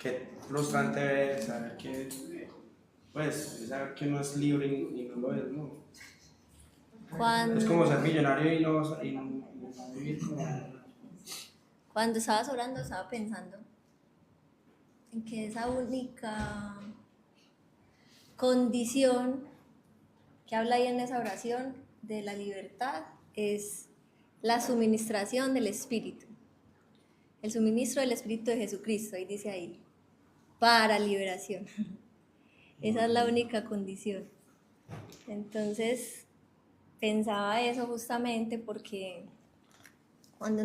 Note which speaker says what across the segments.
Speaker 1: qué frustrante ver, saber que, pues, es saber que uno es libre y no lo es, ¿no? Es como ser millonario y no vivir como...
Speaker 2: Cuando estabas orando estaba pensando en que esa única condición que habla ahí en esa oración de la libertad es la suministración del Espíritu, el suministro del Espíritu de Jesucristo, ahí dice ahí, para liberación. Esa es la única condición. Entonces, pensaba eso justamente porque cuando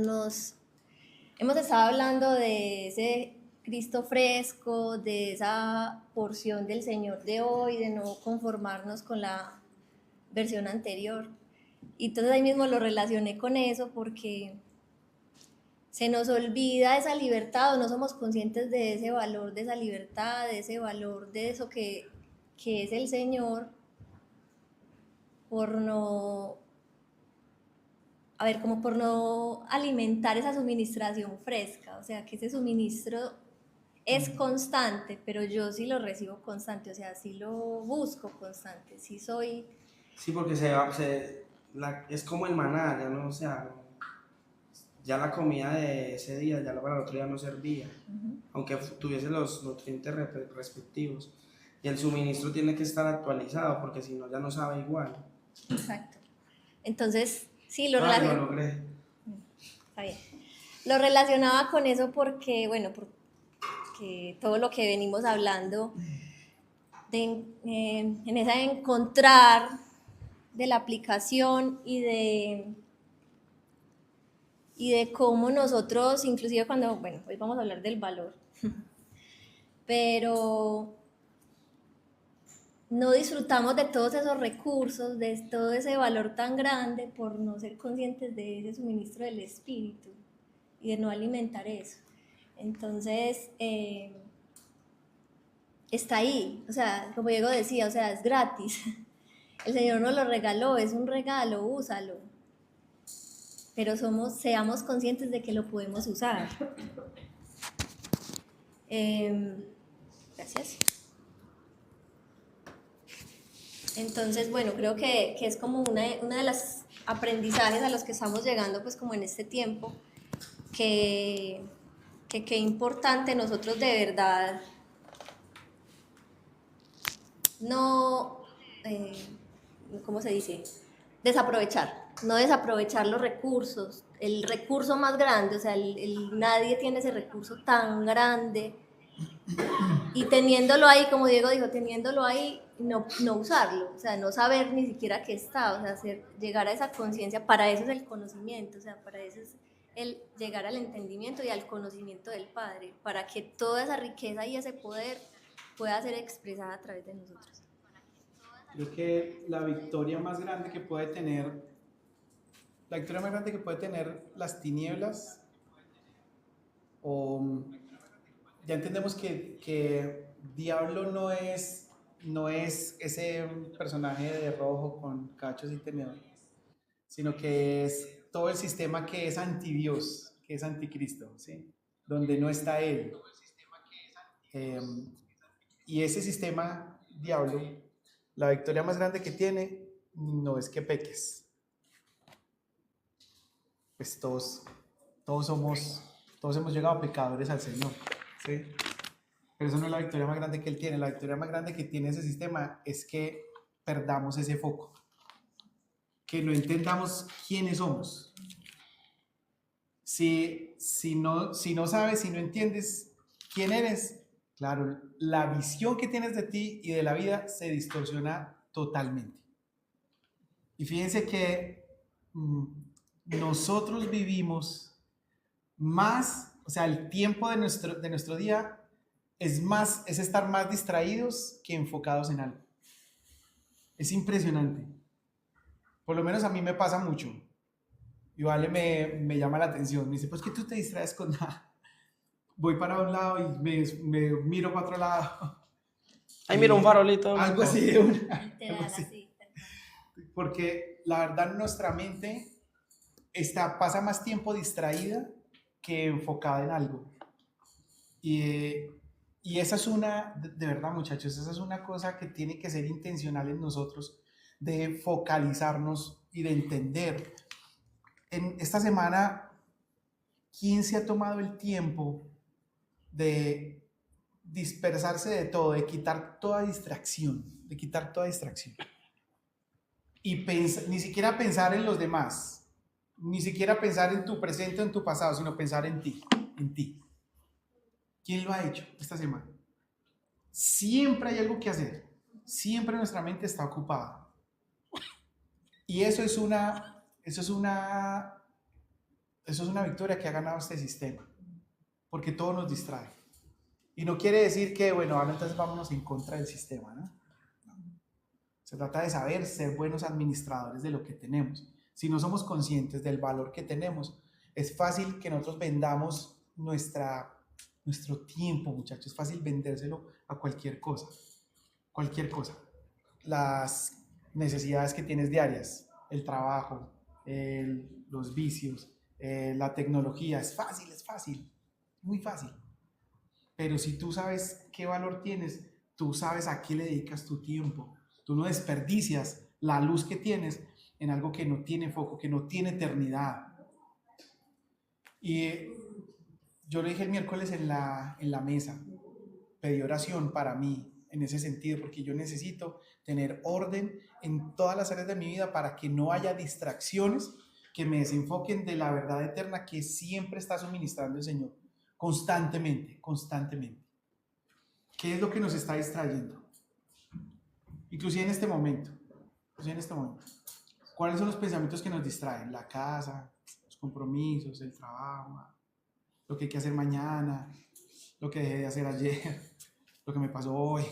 Speaker 2: hemos estado hablando de ese Cristo fresco, de esa porción del Señor de hoy, de no conformarnos con la versión anterior. Y entonces ahí mismo lo relacioné con eso porque se nos olvida esa libertad o no somos conscientes de ese valor, de esa libertad, de ese valor, de eso que es el Señor, por no, a ver, como por no alimentar esa suministración fresca, o sea, que ese suministro es constante, pero yo sí lo recibo constante, o sea, sí lo busco constante, sí soy...
Speaker 1: Sí, porque es como el maná, ya no, o sea, ya la comida de ese día, ya para el otro día no servía, aunque tuviese los nutrientes respectivos. Y el suministro tiene que estar actualizado, porque si no, ya no sabe igual.
Speaker 2: Exacto. Entonces, sí, lo
Speaker 1: Lo logré.
Speaker 2: Está bien. Lo relacionaba con eso porque, bueno, porque todo lo que venimos hablando en esa encontrar de la aplicación y de cómo nosotros, inclusive cuando, bueno, hoy vamos a hablar del valor, pero no disfrutamos de todos esos recursos, de todo ese valor tan grande por no ser conscientes de ese suministro del espíritu y de no alimentar eso. Entonces, está ahí, o sea, como Diego decía, o sea, es gratis. El Señor nos lo regaló, es un regalo, úsalo. Pero seamos conscientes de que lo podemos usar. Gracias. Entonces, bueno, creo que es como una de las aprendizajes a los que estamos llegando, pues como en este tiempo, que qué importante nosotros de verdad no, ¿cómo se dice? No desaprovechar los recursos, el recurso más grande, o sea, nadie tiene ese recurso tan grande y teniéndolo ahí, como Diego dijo, teniéndolo ahí, no usarlo, o sea, no saber ni siquiera que está, o sea, llegar a esa conciencia, para eso es el conocimiento, o sea, para eso es el llegar al entendimiento y al conocimiento del Padre, para que toda esa riqueza y ese poder pueda ser expresada a través de nosotros.
Speaker 3: Creo que la victoria más grande que puede tener las tinieblas, o ya entendemos que Diablo no es ese personaje de rojo con cachos y tenedor, sino que es todo el sistema que es anti-Dios, que es anticristo, ¿sí? Donde no está Él. Y ese sistema, Diablo, la victoria más grande que tiene no es que peques. Pues todos hemos llegado pecadores al Señor, ¿sí? Pero eso no es la victoria más grande que Él tiene. La victoria más grande que tiene ese sistema es que perdamos ese foco, que no entendamos quiénes somos. Si no sabes, si no entiendes quién eres, claro, la visión que tienes de ti y de la vida se distorsiona totalmente. Y fíjense que nosotros vivimos más, o sea, el tiempo de nuestro día es estar más distraídos que enfocados en algo. Es impresionante. Por lo menos a mí me pasa mucho. Y Vale me llama la atención. Me dice, pues que tú te distraes con nada. Voy para un lado y me miro para otro lado.
Speaker 1: Ahí mira un farolito.
Speaker 3: Algo así de una.
Speaker 2: Literal, así.
Speaker 3: Porque la verdad nuestra mente pasa más tiempo distraída que enfocada en algo. Y Y esa es una, de verdad muchachos, esa es una cosa que tiene que ser intencional en nosotros, de focalizarnos y de entender. En esta semana, ¿quién se ha tomado el tiempo de dispersarse de todo, de quitar toda distracción, y ni siquiera pensar en los demás, ni siquiera pensar en tu presente o en tu pasado, sino pensar en ti, en ti? ¿Quién lo ha hecho esta semana? Siempre hay algo que hacer, siempre nuestra mente está ocupada, y eso es una victoria que ha ganado este sistema, porque todo nos distrae. Y no quiere decir que, bueno, ahora entonces vámonos en contra del sistema, ¿no? Se trata de saber ser buenos administradores de lo que tenemos. Si no somos conscientes del valor que tenemos, es fácil que nosotros vendamos nuestro tiempo, muchachos. Es fácil vendérselo a cualquier cosa. Cualquier cosa. Las necesidades que tienes diarias, el trabajo, los vicios, la tecnología, es fácil, muy fácil. Pero si tú sabes qué valor tienes, tú sabes a qué le dedicas tu tiempo. Tú no desperdicias la luz que tienes en algo que no tiene foco, que no tiene eternidad. Y yo lo dije el miércoles en la mesa, pedí oración para mí en ese sentido, porque yo necesito tener orden en todas las áreas de mi vida para que no haya distracciones que me desenfoquen de la verdad eterna que siempre está suministrando el Señor. Constantemente. ¿Qué es lo que nos está distrayendo? Inclusive en este momento. ¿Cuáles son los pensamientos que nos distraen? La casa, los compromisos, el trabajo, lo que hay que hacer mañana, lo que dejé de hacer ayer, lo que me pasó hoy.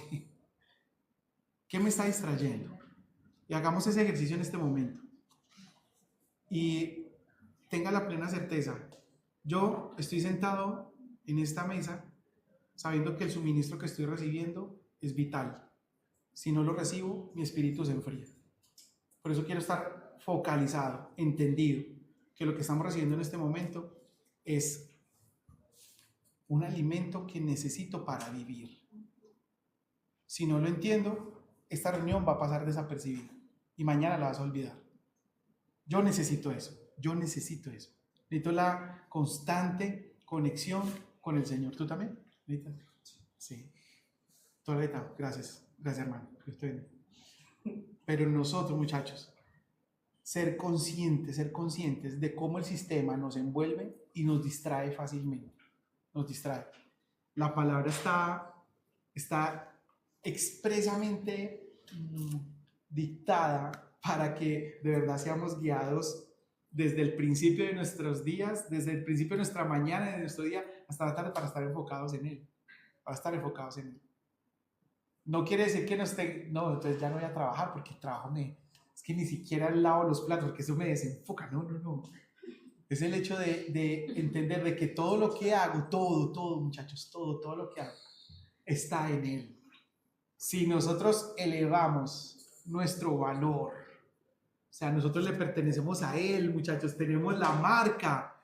Speaker 3: ¿Qué me está distrayendo? Y hagamos ese ejercicio en este momento. Y tenga la plena certeza. Yo estoy sentado en esta mesa sabiendo que el suministro que estoy recibiendo es vital. Si no lo recibo, mi espíritu se enfría. Por eso quiero estar focalizado, entendido, que lo que estamos recibiendo en este momento es un alimento que necesito para vivir. Si no lo entiendo, esta reunión va a pasar desapercibida y mañana la vas a olvidar. Yo necesito eso. Necesito la constante conexión con el Señor. ¿Tú también? Sí. Torreta, gracias, hermano. Pero nosotros, muchachos, ser conscientes de cómo el sistema nos envuelve y nos distrae fácilmente. La palabra está expresamente dictada para que de verdad seamos guiados desde el principio de nuestros días, desde el principio de nuestra mañana, de nuestro día, hasta la tarde, para estar enfocados en Él. No quiere decir que no esté, no, entonces ya no voy a trabajar porque el trabajo es que ni siquiera lavo los platos porque eso me desenfoca. No. Es el hecho de entender de que todo lo que hago, todo, muchachos, todo lo que hago está en Él. Si nosotros elevamos nuestro valor, o sea, nosotros le pertenecemos a Él, muchachos, tenemos la marca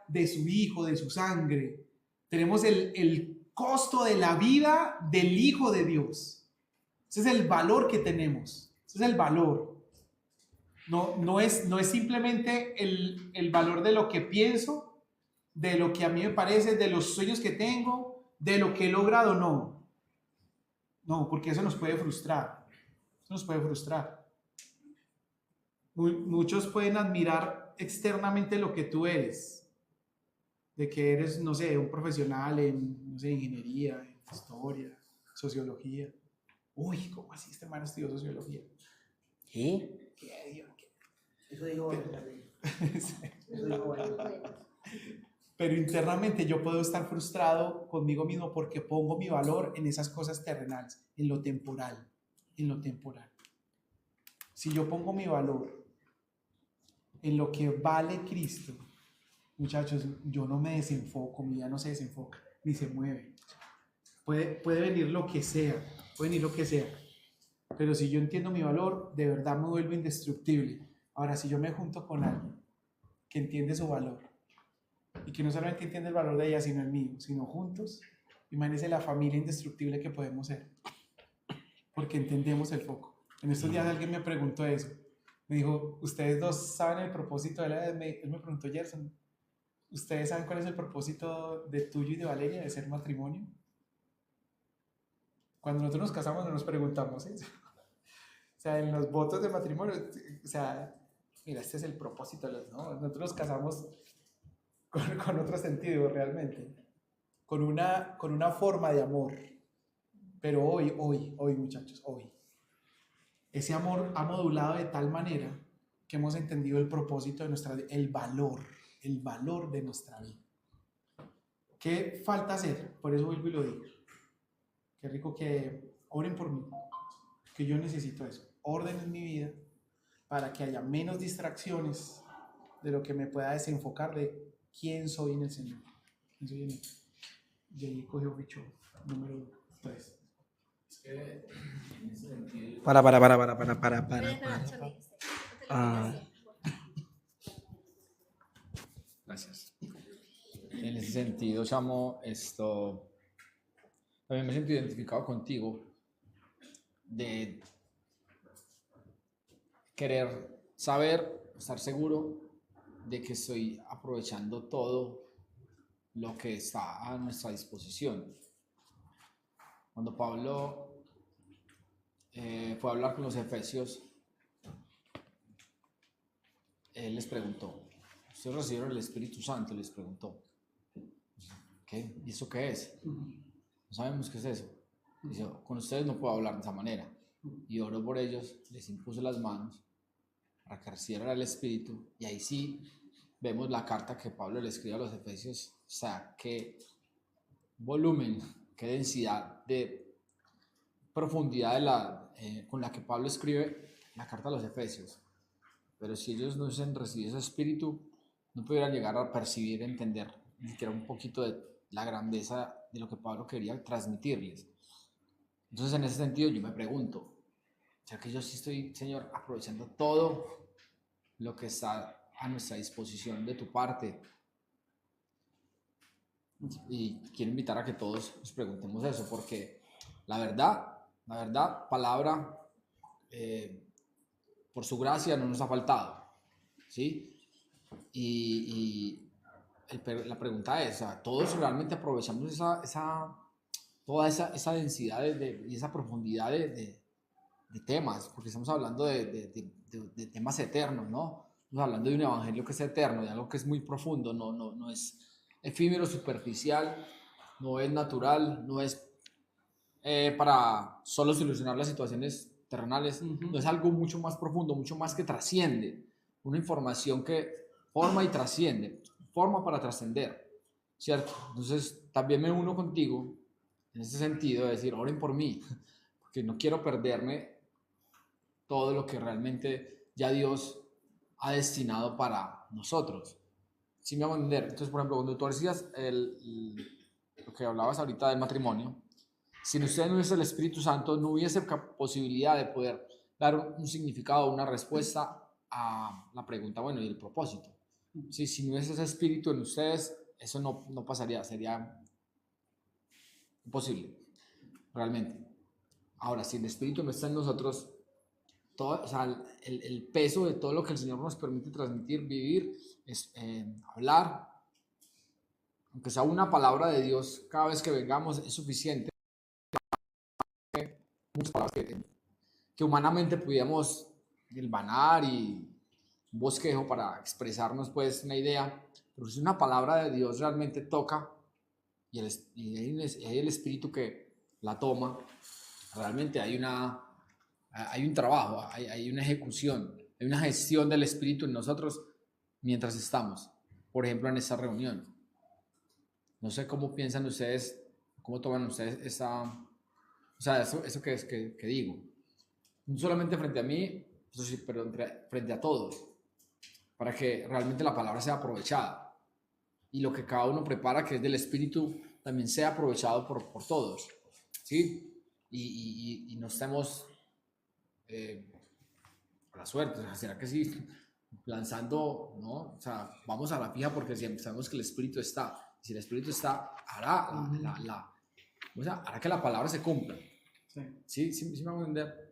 Speaker 3: de su Hijo, de su sangre, tenemos el costo de la vida del Hijo de Dios. Ese es el valor que tenemos, ese es el valor. No es simplemente el valor de lo que pienso, de lo que a mí me parece, de los sueños que tengo, de lo que he logrado, no, porque eso nos puede frustrar. Muchos pueden admirar externamente lo que tú eres, de que eres, no sé, un profesional en, no sé, ingeniería, en historia, sociología. Uy, ¿cómo así este hermano estudió sociología?
Speaker 1: ¿Qué? Eso digo
Speaker 3: Pero internamente yo puedo estar frustrado conmigo mismo porque pongo mi valor en esas cosas terrenales, en lo temporal. Si yo pongo mi valor en lo que vale Cristo, muchachos, yo no me desenfoco, mi vida no se desenfoca, ni se mueve. Puede venir lo que sea, pero si yo entiendo mi valor, de verdad me vuelvo indestructible. Ahora, si yo me junto con alguien que entiende su valor y que no solamente entiende el valor de ella, sino el mío, sino juntos, Imagínense la familia indestructible que podemos ser, porque entendemos el foco. En estos días alguien me preguntó eso. Me dijo, ¿ustedes dos saben el propósito de la...? Él me preguntó, Gerson, ¿ustedes saben cuál es el propósito de tuyo y de Valeria de ser matrimonio? Cuando nosotros nos casamos no nos preguntamos eso. O sea, en los votos de matrimonio, o sea, mira, este es el propósito, ¿no? Nosotros nos casamos con otro sentido realmente, con una forma de amor. Pero hoy, muchachos, hoy, ese amor ha modulado de tal manera que hemos entendido el propósito de nuestra vida, el valor de nuestra vida. ¿Qué falta hacer? Por eso vuelvo y lo digo. Qué rico que oren por mí, que yo necesito eso. Orden en mi vida para que haya menos distracciones de lo que me pueda desenfocar de quién soy en el Señor. ¿Quién soy en Él? Y ahí cogió bicho número 3.
Speaker 4: Es que en ese sentido.
Speaker 1: Para.
Speaker 4: Gracias. En ese sentido, Chamo, también me siento identificado contigo de querer saber, estar seguro de que estoy aprovechando todo lo que está a nuestra disposición. Cuando Pablo fue a hablar con los efesios, él les preguntó, ¿ustedes recibieron el Espíritu Santo? Les preguntó. ¿Qué? ¿Y eso qué es? No sabemos qué es eso. Dice, con ustedes no puedo hablar de esa manera. Y oró por ellos, les impuso las manos para que recibieran el Espíritu. Y ahí sí vemos la carta que Pablo le escribe a los efesios. O sea, qué volumen, qué densidad de profundidad con la que Pablo escribe la carta a los efesios. Pero si ellos no hubiesen recibido ese Espíritu, no pudieran llegar a percibir, entender ni siquiera un poquito de la grandeza de lo que Pablo quería transmitirles. Entonces, en ese sentido, yo me pregunto, ¿será que yo sí estoy, Señor, aprovechando todo lo que está a nuestra disposición de tu parte? Y quiero invitar a que todos nos preguntemos eso, porque la verdad, palabra, por su gracia no nos ha faltado, ¿sí? La pregunta es, ¿todos realmente aprovechamos toda esa densidad y esa profundidad de temas? Porque estamos hablando de temas eternos, ¿no? Estamos hablando de un evangelio que es eterno, de algo que es muy profundo, no es efímero, superficial, no es natural, no es para solo solucionar las situaciones terrenales, no es algo mucho más profundo, mucho más que trasciende, una información que forma y trasciende, forma para trascender, ¿cierto? Entonces también me uno contigo en ese sentido de decir, oren por mí, porque no quiero perderme todo lo que realmente ya Dios ha destinado para nosotros. ¿Sí me hago entender? Entonces, por ejemplo, cuando tú decías lo que hablabas ahorita del matrimonio, si usted no hubiese el Espíritu Santo, no hubiese posibilidad de poder dar un significado, una respuesta a la pregunta, bueno, y el propósito. Sí, si no hubiese ese Espíritu en ustedes, eso no pasaría, sería imposible, realmente. Ahora, si el Espíritu no está en nosotros, todo, o sea, el peso de todo lo que el Señor nos permite transmitir, vivir, es hablar, aunque sea una palabra de Dios, cada vez que vengamos es suficiente. Muchas palabras que humanamente pudiéramos hilvanar y un bosquejo para expresarnos pues una idea, pero si una palabra de Dios realmente toca y hay el Espíritu que la toma, realmente hay un trabajo, hay una ejecución, hay una gestión del Espíritu en nosotros mientras estamos, por ejemplo, en esta reunión. No sé cómo piensan ustedes, cómo toman ustedes eso que digo. No solamente frente a mí, pero frente a todos, para que realmente la palabra sea aprovechada y lo que cada uno prepara, que es del Espíritu, también sea aprovechado por todos, ¿sí? Y no estemos a la suerte, o sea, ¿será que sí? Lanzando, ¿no? O sea, vamos a la fija porque siempre sabemos que el Espíritu está. Si el Espíritu está, hará O sea, hará que la palabra se cumpla.
Speaker 3: Sí.
Speaker 4: Sí me voy a entender.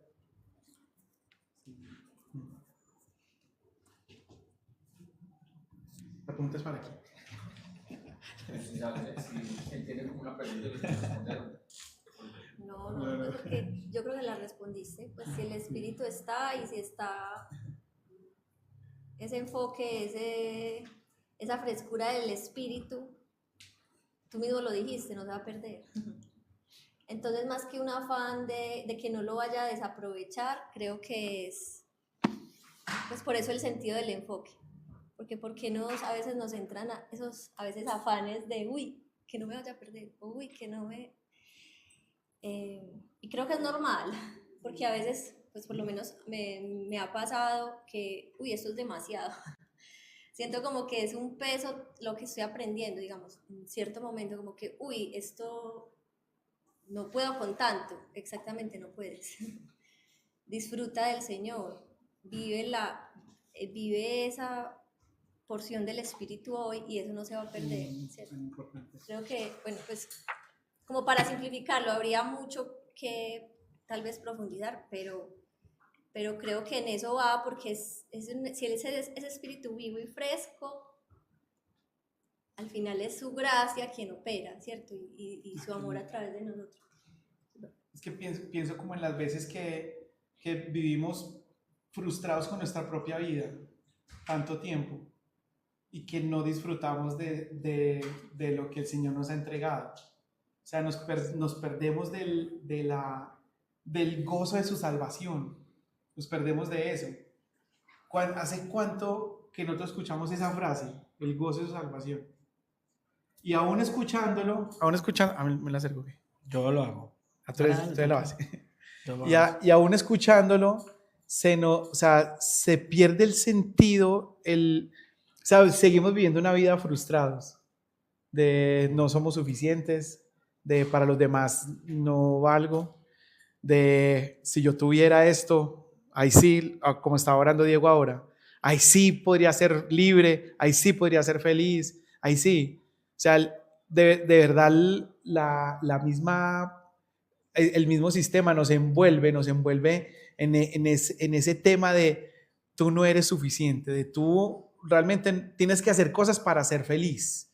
Speaker 3: Apuntes para aquí.
Speaker 2: No, yo creo que la respondiste. Pues si el espíritu está y si está ese enfoque, esa frescura del espíritu, tú mismo lo dijiste, no se va a perder. Entonces, más que un afán de que no lo vaya a desaprovechar, creo que es, pues por eso el sentido del enfoque. Porque a veces nos entran esos a veces afanes de, uy, que no me vaya a perder, o uy, que no me... y creo que es normal, porque a veces, pues por lo menos me ha pasado que, uy, esto es demasiado. Siento como que es un peso lo que estoy aprendiendo, digamos, en cierto momento, como que, uy, esto no puedo con tanto. Exactamente, no puedes. Disfruta del Señor, vive esa porción del Espíritu hoy y eso no se va a perder, ¿cierto? Creo que, bueno, pues como para simplificarlo, habría mucho que tal vez profundizar, pero creo que en eso va porque si ese espíritu vivo y fresco, al final es su gracia quien opera, ¿cierto? Y su amor a través de nosotros.
Speaker 3: Es que pienso como en las veces que vivimos frustrados con nuestra propia vida, tanto tiempo, y que no disfrutamos de lo que el Señor nos ha entregado. O sea, nos perdemos del gozo de su salvación, nos perdemos de eso. ¿Hace cuánto que nosotros escuchamos esa frase, el gozo de su salvación? Y aún escuchándolo, a mí me la acerco.
Speaker 1: Yo lo hago.
Speaker 3: Entonces lo hace. Y aún escuchándolo, se pierde el sentido, o sea, seguimos viviendo una vida frustrados, de no somos suficientes, de para los demás no valgo, de si yo tuviera esto, ahí sí, como estaba orando Diego ahora, ahí sí podría ser libre, ahí sí podría ser feliz, ahí sí. O sea, de verdad la misma, el mismo sistema nos envuelve en ese tema de tú no eres suficiente, de tú realmente tienes que hacer cosas para ser feliz.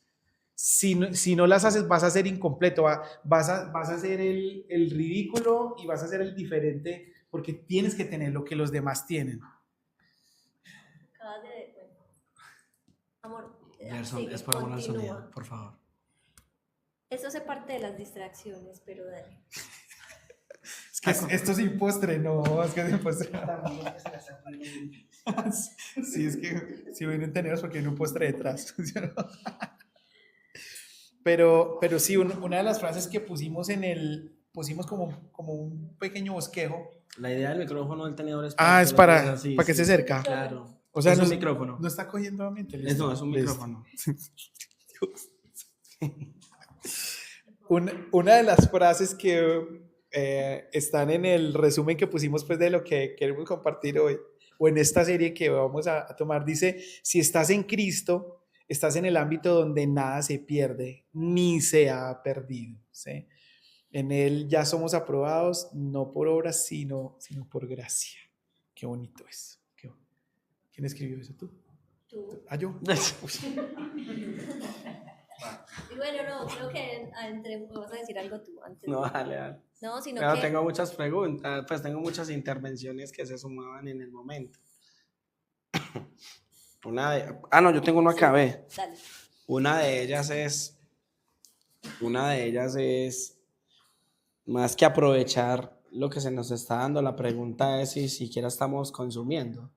Speaker 3: Si no las haces, vas a ser incompleto, vas a hacer el ridículo y vas a ser el diferente porque tienes que tener lo que los demás tienen.
Speaker 2: Amor,
Speaker 1: Gerson, es para poner sonido, por favor.
Speaker 2: Esto hace parte de las distracciones, pero dale.
Speaker 3: Es que esto sin postre, no, es que sin postre. Sí, es que si ven entendidos porque hay un postre detrás. Pero sí, una de las frases que pusimos como un pequeño bosquejo.
Speaker 1: La idea del micrófono del tenedor es
Speaker 3: es para que se acerca.
Speaker 1: Claro.
Speaker 3: O sea,
Speaker 1: es un micrófono.
Speaker 3: No está cogiendo a mi teléfono.
Speaker 1: No, es un micrófono.
Speaker 3: Una de las frases que están en el resumen que pusimos pues, de lo que queremos compartir hoy, o en esta serie que vamos a tomar, dice: si estás en Cristo, estás en el ámbito donde nada se pierde, ni se ha perdido, ¿sí? En Él ya somos aprobados, no por obras, sino por gracia. Qué bonito es. ¿Quién escribió eso? ¿Tú? Yo.
Speaker 2: Y bueno, no, creo que vas a decir algo tú antes.
Speaker 1: No, dale.
Speaker 2: No, sino
Speaker 1: pero
Speaker 2: que...
Speaker 1: tengo muchas preguntas, pues tengo muchas intervenciones que se sumaban en el momento. Yo tengo una acá, ve.
Speaker 2: Dale.
Speaker 1: Una de ellas es más que aprovechar lo que se nos está dando, la pregunta es si siquiera estamos consumiendo.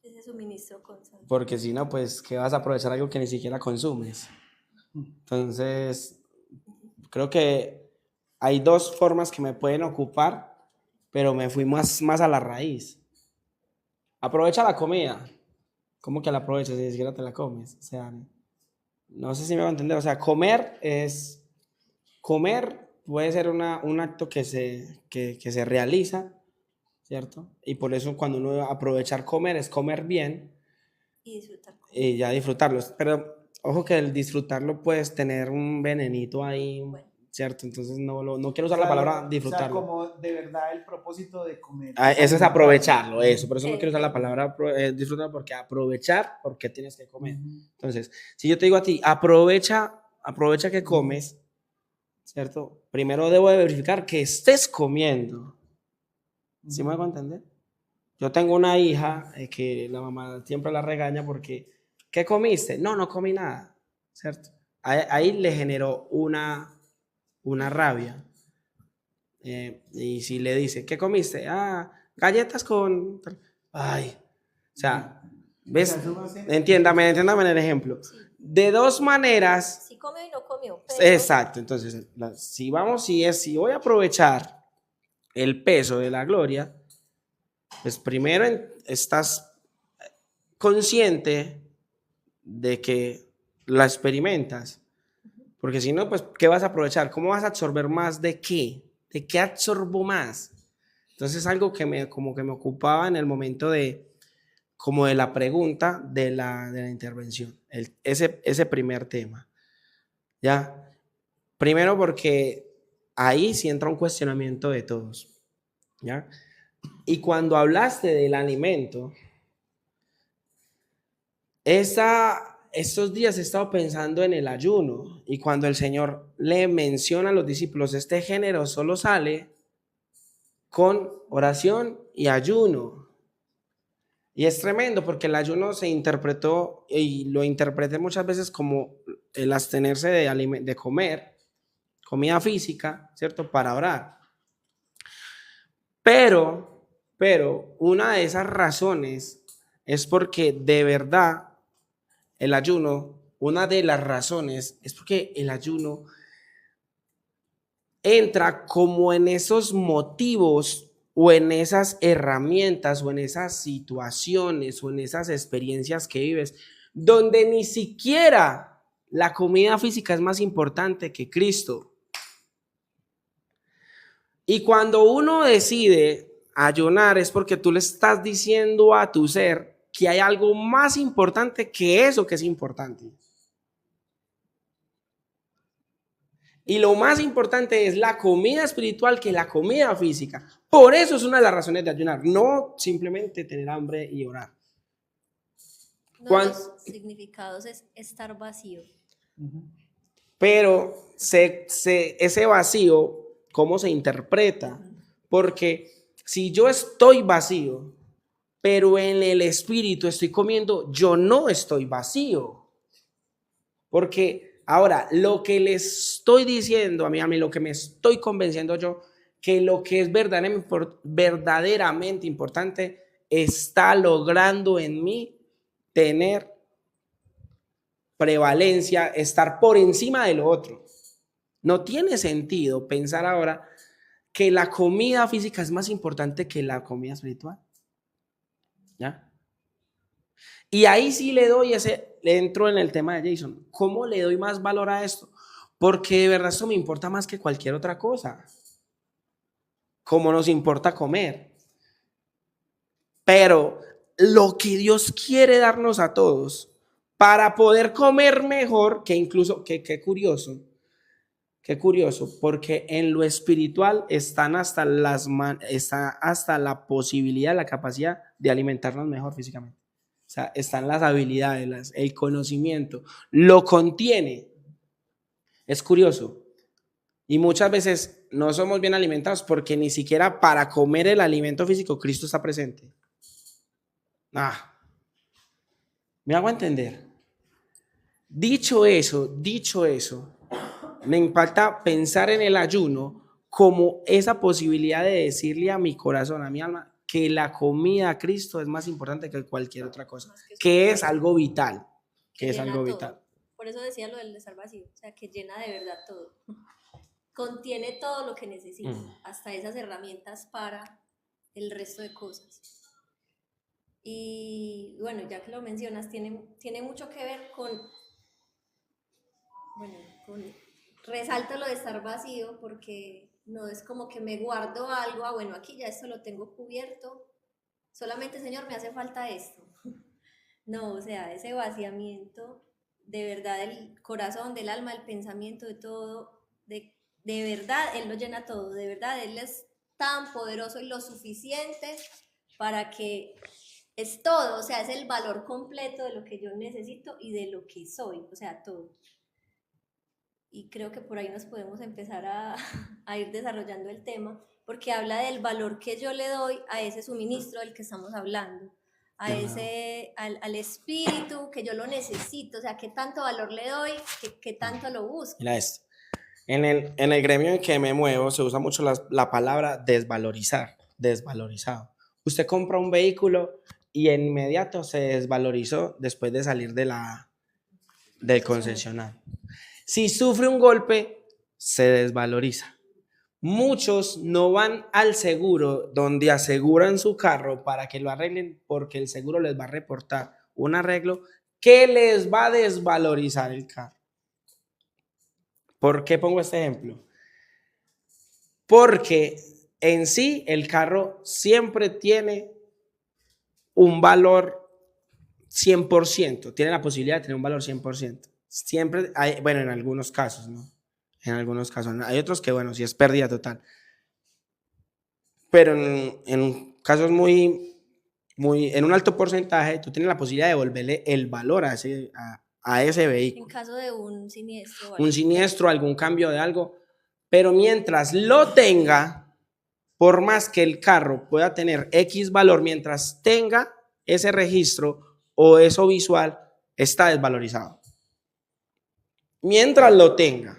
Speaker 2: Ese suministro constante.
Speaker 1: Porque si no, pues, ¿qué vas a aprovechar algo que ni siquiera consumes? Entonces, creo que hay dos formas que me pueden ocupar, pero me fui más a la raíz. Aprovecha la comida. ¿Cómo que la aprovechas si ni siquiera te la comes? O sea, no sé si me va a entender. O sea, comer puede ser un acto que se realiza, ¿cierto? Y por eso cuando uno aprovechar comer es comer bien
Speaker 2: y disfrutar.
Speaker 1: Y ya disfrutarlos. Pero ojo que el disfrutarlo puedes tener un venenito ahí,
Speaker 2: bueno,
Speaker 1: ¿cierto? Entonces no quiero usar la palabra disfrutarlo.
Speaker 3: O sea, como de verdad el propósito de comer.
Speaker 1: Eso es aprovecharlo, eso. Por eso no
Speaker 2: Sí.
Speaker 1: quiero usar la palabra disfrutar, porque aprovechar, porque tienes que comer. Entonces, si yo te digo a ti, aprovecha que comes, ¿cierto? Primero debo de verificar que estés comiendo. ¿Sí me hago entender? Yo tengo una hija que la mamá siempre la regaña porque, ¿qué comiste? No comí nada, ¿cierto? Ahí le generó una rabia. Y si le dice, ¿qué comiste? Galletas con... Ay, o sea, ¿ves? Entiéndame en el ejemplo.
Speaker 2: Sí.
Speaker 1: De dos maneras...
Speaker 2: Sí comió y no comió. Pero...
Speaker 1: Exacto, entonces, si voy a aprovechar el peso de la gloria, pues primero estás consciente de que la experimentas, porque si no, pues, ¿qué vas a aprovechar? ¿Cómo vas a absorber más de qué? ¿De qué absorbo más? Entonces, algo que como que me ocupaba en el momento como de la pregunta de la intervención, ese primer tema, ¿ya? Primero porque ahí sí entra un cuestionamiento de todos, ¿ya? Y cuando hablaste del alimento, estos días he estado pensando en el ayuno, y cuando el Señor le menciona a los discípulos, este género solo sale con oración y ayuno. Y es tremendo porque el ayuno se interpretó, y lo interpreté muchas veces, como el abstenerse de comer, comida física, ¿cierto? Para orar. Pero una de esas razones es porque de verdad el ayuno, una de las razones es porque el ayuno entra como en esos motivos o en esas herramientas o en esas situaciones o en esas experiencias que vives, donde ni siquiera la comida física es más importante que Cristo. Y cuando uno decide ayunar es porque tú le estás diciendo a tu ser que hay algo más importante que eso que es importante. Y lo más importante es la comida espiritual que la comida física. Por eso es una de las razones de ayunar, no simplemente tener hambre y orar.
Speaker 2: Uno de los significados es estar vacío.
Speaker 1: Pero ese vacío, ¿cómo se interpreta? Porque si yo estoy vacío, pero en el espíritu estoy comiendo, yo no estoy vacío. Porque ahora, lo que le estoy diciendo a mí, lo que me estoy convenciendo yo, que lo que es verdaderamente importante está logrando en mí tener prevalencia, estar por encima de lo otro. No tiene sentido pensar ahora que la comida física es más importante que la comida espiritual. ¿Ya? Y ahí sí le entro en el tema de Jason. ¿Cómo le doy más valor a esto? Porque de verdad esto me importa más que cualquier otra cosa. Como nos importa comer. Pero lo que Dios quiere darnos a todos para poder comer mejor, que incluso, qué curioso, porque en lo espiritual está hasta la posibilidad, la capacidad de alimentarnos mejor físicamente. O sea, están las habilidades, el conocimiento, lo contiene. Es curioso. Y muchas veces no somos bien alimentados porque ni siquiera para comer el alimento físico Cristo está presente. ¿Me hago entender? Dicho eso, me impacta pensar en el ayuno como esa posibilidad de decirle a mi corazón, a mi alma, que la comida a Cristo es más importante que cualquier otra cosa, que es algo vital, que es algo vital.
Speaker 2: Por eso decía lo del estar vacío, o sea, que llena de verdad todo. Contiene todo lo que necesita, hasta esas herramientas para el resto de cosas. Y bueno, ya que lo mencionas, tiene mucho que ver resalta lo de estar vacío, porque no es como que me guardo algo, bueno, aquí ya esto lo tengo cubierto, solamente, Señor, me hace falta esto. No, o sea, ese vaciamiento de verdad del corazón, del alma, del pensamiento, de todo, de de verdad Él lo llena todo, de verdad Él es tan poderoso y lo suficiente para que es todo, o sea, es el valor completo de lo que yo necesito y de lo que soy, o sea, todo. Y creo que por ahí nos podemos empezar a ir desarrollando el tema, porque habla del valor que yo le doy a ese suministro del que estamos hablando, a ese, al espíritu, que yo lo necesito, o sea, qué tanto valor le doy, qué tanto lo busco.
Speaker 1: Mira esto. En el gremio en que me muevo se usa mucho la palabra desvalorizar, desvalorizado. Usted compra un vehículo y en inmediato se desvalorizó después de salir del concesionario. Si sufre un golpe, se desvaloriza. Muchos no van al seguro donde aseguran su carro para que lo arreglen porque el seguro les va a reportar un arreglo que les va a desvalorizar el carro. ¿Por qué pongo este ejemplo? Porque en sí el carro siempre tiene un valor 100%, tiene la posibilidad de tener un valor 100%. Siempre hay, bueno, en algunos casos, ¿no? En algunos casos. Hay otros que, bueno, sí es pérdida total. Pero en casos en un alto porcentaje, tú tienes la posibilidad de devolverle el valor a ese vehículo.
Speaker 2: En caso de un siniestro.
Speaker 1: Un siniestro, algún cambio de algo. Pero mientras lo tenga, por más que el carro pueda tener X valor, mientras tenga ese registro o eso visual, está desvalorizado. Mientras lo tenga.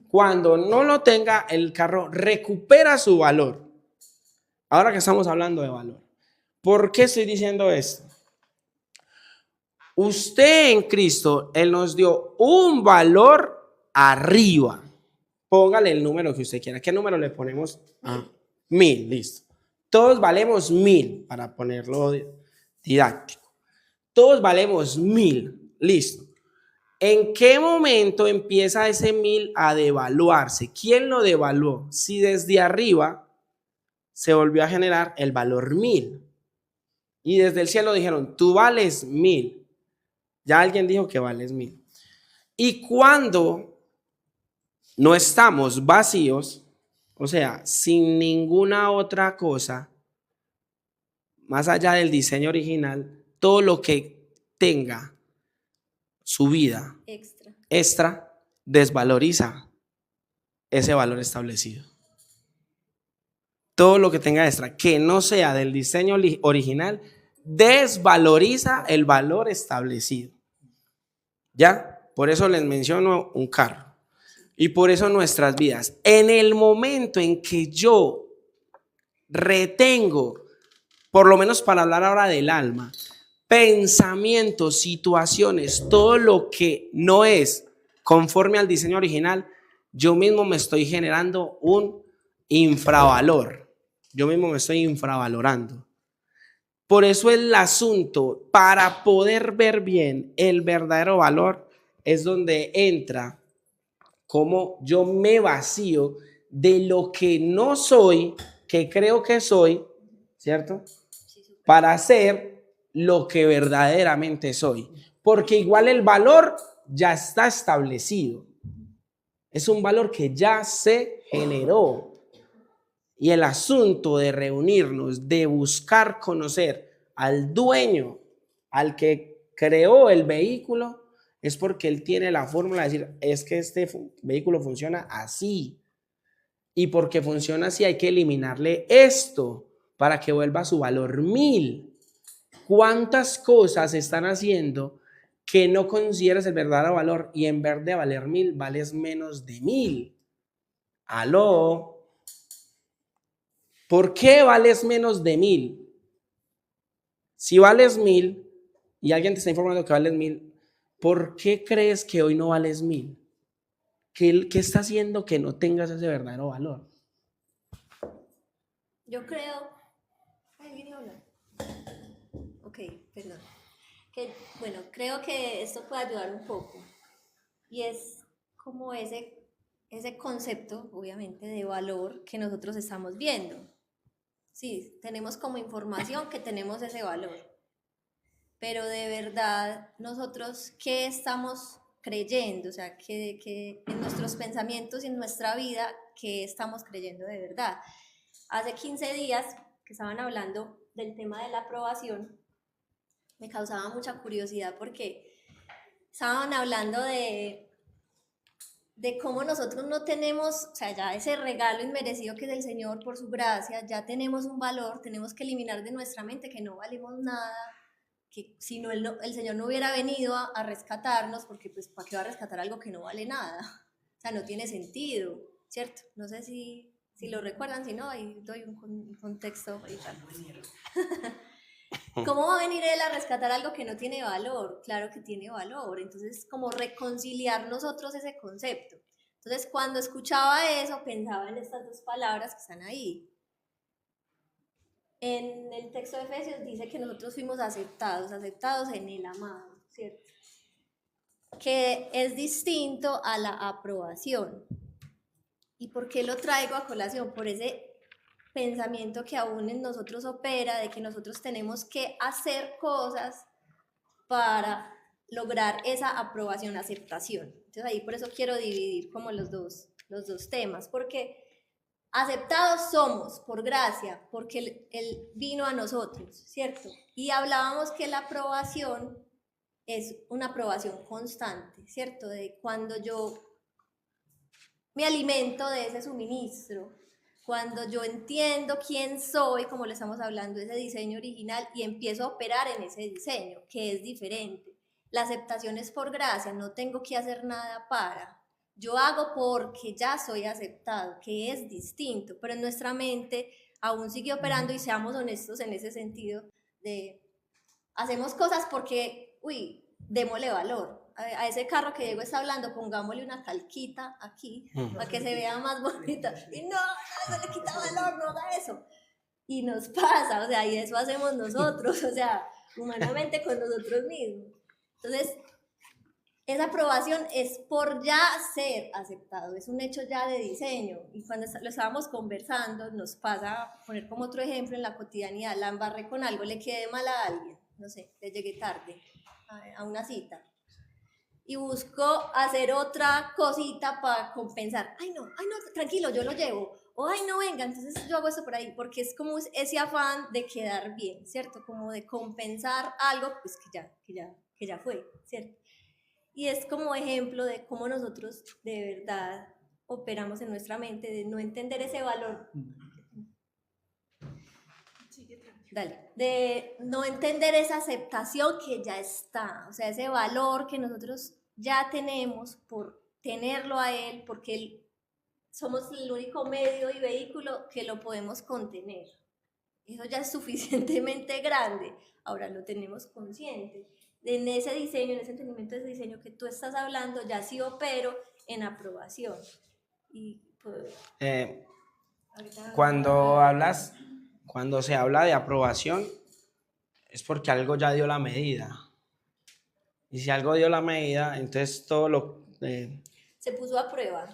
Speaker 1: Cuando no lo tenga, el carro recupera su valor. Ahora que estamos hablando de valor, ¿por qué estoy diciendo esto? Usted en Cristo, Él nos dio un valor arriba. Póngale el número que usted quiera. ¿Qué número le ponemos? 1000, listo. Todos valemos 1000, para ponerlo didáctico. Todos valemos 1000, listo. ¿En qué momento empieza ese 1000 a devaluarse? ¿Quién lo devaluó? Si desde arriba se volvió a generar el valor 1000 y desde el cielo dijeron, tú vales 1000. Ya alguien dijo que vales 1000. Y cuando no estamos vacíos, o sea, sin ninguna otra cosa, más allá del diseño original, todo lo que tenga su vida extra desvaloriza ese valor establecido. Todo lo que tenga extra que no sea del diseño original desvaloriza el valor establecido. ¿Ya? Por eso les menciono un carro. Y por eso nuestras vidas. En el momento en que yo retengo, por lo menos para hablar ahora del alma, pensamientos, situaciones, todo lo que no es conforme al diseño original, yo mismo me estoy generando un infravalor. Yo mismo me estoy infravalorando. Por eso el asunto, para poder ver bien el verdadero valor, es donde entra como yo me vacío de lo que no soy, que creo que soy, ¿cierto? Para ser lo que verdaderamente soy. Porque igual el valor ya está establecido. Es un valor que ya se generó. Y el asunto de reunirnos, de buscar conocer al dueño, al que creó el vehículo, es porque él tiene la fórmula de decir, es que este vehículo funciona así. Y porque funciona así hay que eliminarle esto para que vuelva a su valor 1000. ¿Cuántas cosas están haciendo que no consideras el verdadero valor y en vez de valer 1000 vales menos de 1000? ¿Aló? ¿Por qué vales menos de 1000? Si vales 1000 y alguien te está informando que vales 1000, ¿por qué crees que hoy no vales 1000? ¿Qué está haciendo que no tengas ese verdadero valor?
Speaker 2: Yo creo... Ay, vine a hablar. Ok, perdón. Bueno, creo que esto puede ayudar un poco. Y es como ese concepto, obviamente, de valor que nosotros estamos viendo. Sí, tenemos como información que tenemos ese valor. Pero de verdad, nosotros, ¿qué estamos creyendo, o sea, que en nuestros pensamientos y en nuestra vida, que estamos creyendo de verdad. Hace 15 días que estaban hablando del tema de la aprobación, me causaba mucha curiosidad porque estaban hablando de cómo nosotros no tenemos, o sea, ya ese regalo inmerecido que es el Señor por su gracia, ya tenemos un valor, tenemos que eliminar de nuestra mente que no valemos nada, que si no el Señor no hubiera venido a rescatarnos, porque pues ¿para qué va a rescatar algo que no vale nada? O sea, no tiene sentido, ¿cierto? No sé si lo recuerdan, si no, ahí doy un contexto ahorita. ¿Cómo va a venir Él a rescatar algo que no tiene valor? Claro que tiene valor. Entonces, como reconciliar nosotros ese concepto. Entonces, cuando escuchaba eso, pensaba en estas dos palabras que están ahí. En el texto de Efesios dice que nosotros fuimos aceptados en el amado, ¿cierto? Que es distinto a la aprobación. ¿Y por qué lo traigo a colación? Por ese pensamiento que aún en nosotros opera, de que nosotros tenemos que hacer cosas para lograr esa aprobación, aceptación. Entonces ahí por eso quiero dividir como los dos temas, porque aceptados somos por gracia, porque él vino a nosotros, ¿cierto? Y hablábamos que la aprobación es una aprobación constante, ¿cierto? De cuando yo me alimento de ese suministro, cuando yo entiendo quién soy, como le estamos hablando, ese diseño original, y empiezo a operar en ese diseño, que es diferente. La aceptación es por gracia, no tengo que hacer nada para. Yo hago porque ya soy aceptado, que es distinto, pero en nuestra mente aún sigue operando, y seamos honestos en ese sentido, de hacemos cosas porque, démosle valor. A ese carro que Diego está hablando, pongámosle una calquita aquí, para que se vea más bonita. Y no le quita valor, no haga eso. Y nos pasa, o sea, y eso hacemos nosotros, o sea, humanamente con nosotros mismos. Entonces, esa aprobación es por ya ser aceptado, es un hecho ya de diseño. Y cuando lo estábamos conversando, nos pasa, poner como otro ejemplo en la cotidianidad, la embarré con algo, le quedé mal a alguien, no sé, le llegué tarde a una cita. Y busco hacer otra cosita para compensar. Ay, no, tranquilo, yo lo llevo. O, ay, no, venga, entonces yo hago eso por ahí, porque es como ese afán de quedar bien, ¿cierto? Como de compensar algo, pues que ya fue, ¿cierto? Y es como ejemplo de cómo nosotros de verdad operamos en nuestra mente, de no entender ese valor. Dale, de no entender esa aceptación que ya está, o sea, ese valor que nosotros ya tenemos por tenerlo a Él, porque somos el único medio y vehículo que lo podemos contener. Eso ya es suficientemente grande, ahora lo tenemos consciente. En ese diseño, en ese entendimiento de ese diseño que tú estás hablando, ya sí opero en aprobación. Y pues,
Speaker 1: cuando se habla de aprobación, es porque algo ya dio la medida. Y si algo dio la medida, entonces todo lo...
Speaker 2: se puso a prueba.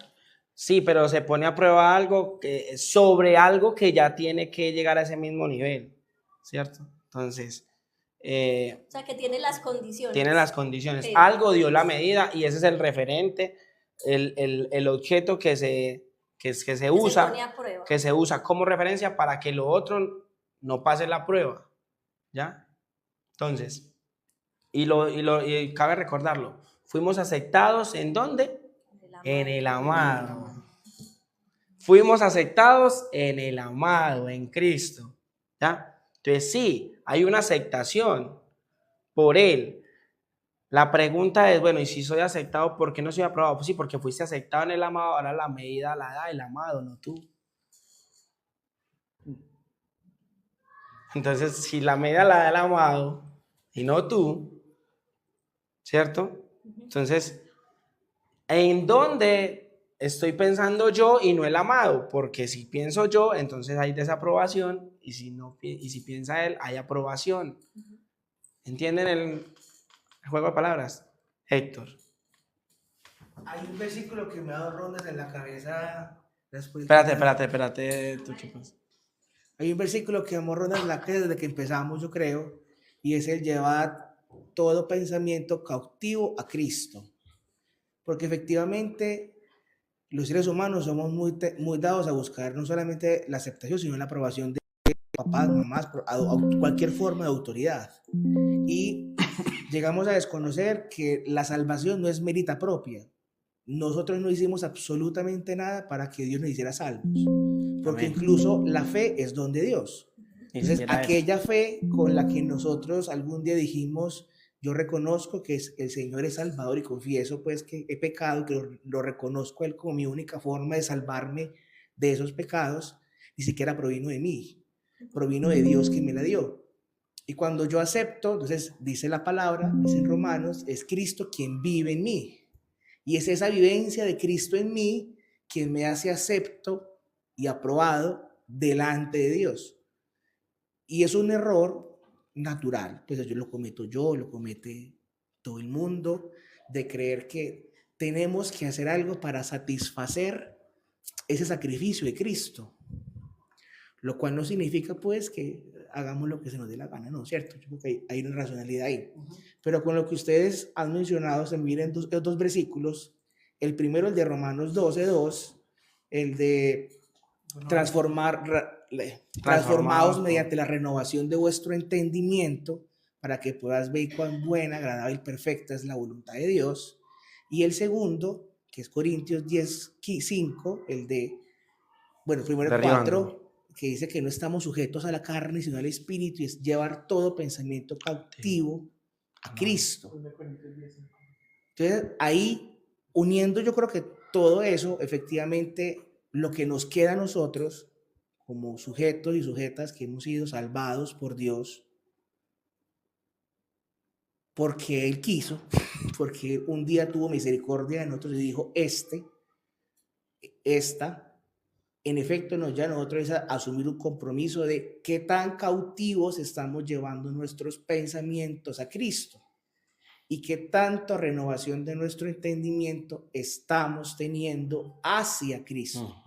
Speaker 1: Sí, pero se pone a prueba algo sobre algo que ya tiene que llegar a ese mismo nivel, ¿cierto? Entonces...
Speaker 2: o sea, que tiene las condiciones.
Speaker 1: Tiene las condiciones.
Speaker 2: Pero
Speaker 1: algo dio la medida y ese es el referente, el objeto que se usa,
Speaker 2: pone a prueba.
Speaker 1: que se usa como referencia para que lo otro no pase la prueba, ¿ya? Entonces, y cabe recordarlo, fuimos aceptados ¿en dónde? En el amado. Fuimos aceptados en el amado, en Cristo, ¿ya? Entonces sí, hay una aceptación por Él. La pregunta es, bueno, y si soy aceptado, ¿por qué no soy aprobado? Pues sí, porque fuiste aceptado en el amado, ahora la medida la da el amado, no tú. Entonces, si la medida la da el amado y no tú, ¿cierto? Entonces, ¿en dónde estoy pensando yo y no el amado? Porque si pienso yo, entonces hay desaprobación, y si piensa él, hay aprobación. ¿Entienden el juego de palabras? Héctor.
Speaker 5: Hay un versículo que me ha dado rondas en la cabeza después.
Speaker 1: Espérate, tú qué pasa.
Speaker 5: Hay un versículo que me ha dado rondas en la cabeza desde que empezamos, yo creo, y es el llevar todo pensamiento cautivo a Cristo. porque efectivamente los seres humanos somos muy dados a buscar no solamente la aceptación, sino la aprobación de papás, mamás, cualquier forma de autoridad. Y llegamos a desconocer que la salvación no es mérita propia. Nosotros no hicimos absolutamente nada para que Dios nos hiciera salvos, porque
Speaker 1: Amén.
Speaker 5: incluso la fe es don de Dios.
Speaker 1: Ni
Speaker 5: Entonces,
Speaker 1: siquiera eso.
Speaker 5: aquella fe con la que nosotros algún día dijimos, yo reconozco que el Señor es Salvador y confieso pues que he pecado, que lo reconozco a Él como mi única forma de salvarme de esos pecados, ni siquiera provino de mí, provino de Dios que me la dio. Y cuando yo acepto, entonces dice la palabra, dice en Romanos, es Cristo quien vive en mí. Y es esa vivencia de Cristo en mí quien me hace acepto y aprobado delante de Dios. Y es un error natural, pues yo lo cometo yo, lo comete todo el mundo, de creer que tenemos que hacer algo para satisfacer ese sacrificio de Cristo. Lo cual no significa pues que hagamos lo que se nos dé la gana, ¿no? ¿Cierto? Yo creo que hay una racionalidad ahí. Pero con lo que ustedes han mencionado, se miren dos versículos. El primero, el de Romanos 12:2, el de transformados mediante la renovación de vuestro entendimiento para que puedas ver cuán buena, agradable y perfecta es la voluntad de Dios. Y el segundo, que es Corintios 10:5, el de, bueno, primero el 4, que dice que no estamos sujetos a la carne, sino al Espíritu, y es llevar todo pensamiento cautivo a Cristo. Entonces, ahí, uniendo yo creo que todo eso, efectivamente, lo que nos queda a nosotros, como sujetos y sujetas que hemos sido salvados por Dios, porque Él quiso, porque un día tuvo misericordia de nosotros y dijo, esta, en efecto nos lleva a nosotros a asumir un compromiso de qué tan cautivos estamos llevando nuestros pensamientos a Cristo y qué tanto renovación de nuestro entendimiento estamos teniendo hacia Cristo.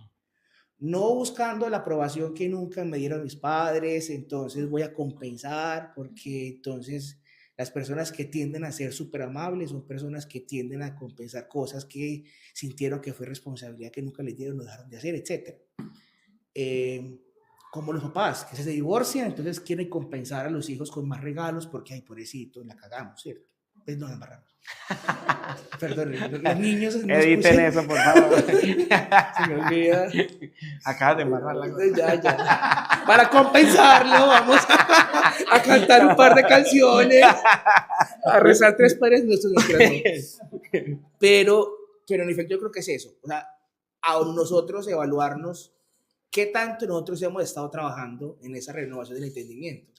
Speaker 5: No buscando la aprobación que nunca me dieron mis padres, entonces voy a compensar, porque entonces las personas que tienden a ser súper amables son personas que tienden a compensar cosas que sintieron que fue responsabilidad que nunca les dieron, no dejaron de hacer, etc. Como los papás que se divorcian, entonces quieren compensar a los hijos con más regalos porque, ay, pobrecito, la cagamos, ¿cierto? Pues nos embarramos. Perdón, los niños no
Speaker 1: editen eso, por favor.
Speaker 5: se me olvida.
Speaker 1: Acabas de embarrarla.
Speaker 5: Ya. Para compensarlo, vamos a cantar un par de canciones, a rezar 3 Padres Nuestros. Pero en efecto yo creo que es eso. O sea, a nosotros evaluarnos qué tanto nosotros hemos estado trabajando en esa renovación del entendimiento.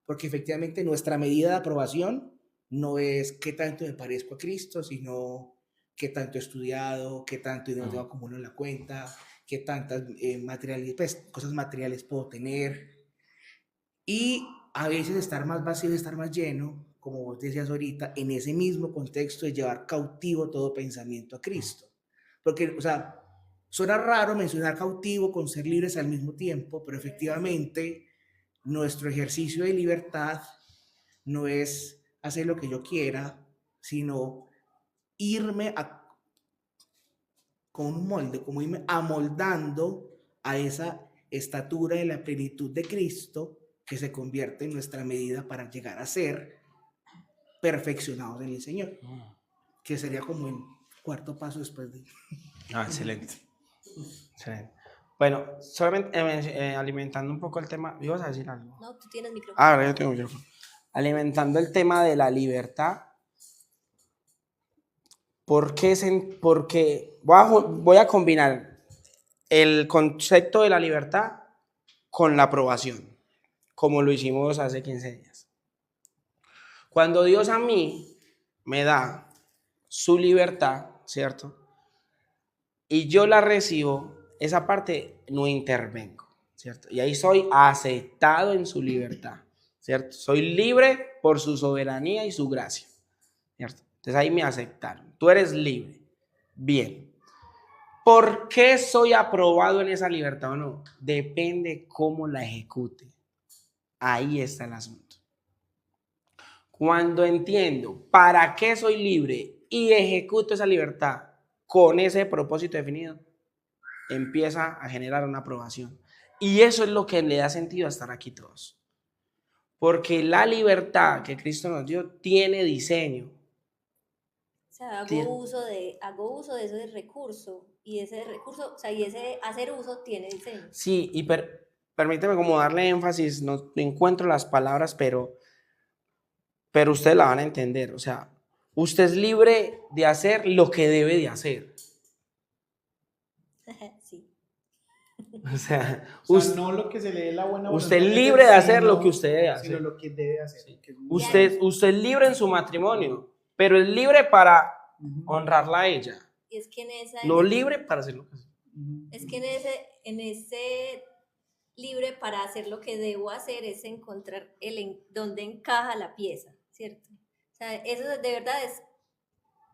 Speaker 5: Porque efectivamente nuestra medida de aprobación no es qué tanto me parezco a Cristo, sino qué tanto he estudiado, qué tanto dinero tengo acumulado en la cuenta, qué tantas cosas materiales puedo tener. Y a veces estar más vacío, estar más lleno, como vos decías ahorita, en ese mismo contexto de llevar cautivo todo pensamiento a Cristo. Porque, o sea, suena raro mencionar cautivo con ser libres al mismo tiempo, pero efectivamente nuestro ejercicio de libertad no es hacer lo que yo quiera, sino irme con un molde, como irme amoldando a esa estatura de la plenitud de Cristo que se convierte en nuestra medida para llegar a ser perfeccionados en el Señor, que sería como el cuarto paso después de...
Speaker 1: Excelente. Excelente. Bueno, solamente alimentando un poco el tema, ¿ibas a decir algo?
Speaker 2: No, tú tienes micrófono.
Speaker 1: Ahora yo tengo micrófono. Alimentando el tema de la libertad, porque voy a combinar el concepto de la libertad con la aprobación, como lo hicimos hace 15 días. Cuando Dios a mí me da su libertad, ¿cierto? Y yo la recibo, esa parte no intervengo, ¿cierto? Y ahí soy aceptado en su libertad, ¿cierto? Soy libre por su soberanía y su gracia, ¿cierto? Entonces ahí me aceptaron. Tú eres libre. Bien. ¿Por qué soy aprobado en esa libertad o no? Depende cómo la ejecute. Ahí está el asunto. Cuando entiendo para qué soy libre y ejecuto esa libertad con ese propósito definido, empieza a generar una aprobación. Y eso es lo que le da sentido a estar aquí todos. Porque la libertad que Cristo nos dio tiene diseño.
Speaker 2: O sea,
Speaker 1: Tiene-
Speaker 2: hago uso de ese recurso y ese recurso, o sea, y ese hacer uso tiene diseño.
Speaker 1: Sí, y permíteme como darle énfasis, no encuentro las palabras, pero ustedes la van a entender. O sea, usted es libre de hacer lo que debe de hacer.
Speaker 2: Sí.
Speaker 1: O sea,
Speaker 3: O sea, no lo que se le dé la buena
Speaker 1: usted es
Speaker 3: voluntad de
Speaker 1: libre de hacer lo
Speaker 3: sino-
Speaker 1: que usted debe hacer.
Speaker 3: Sino lo que debe hacer.
Speaker 1: Sí.
Speaker 3: que es muy
Speaker 1: Usted es libre en su matrimonio, pero es libre para
Speaker 3: Ujú.
Speaker 1: honrarla a ella.
Speaker 2: Y es que
Speaker 1: No libre para hacer lo que hace.
Speaker 3: Ujú.
Speaker 2: es que en ese libre para hacer lo que debo hacer es encontrar dónde encaja la pieza, ¿cierto? O sea, eso de verdad es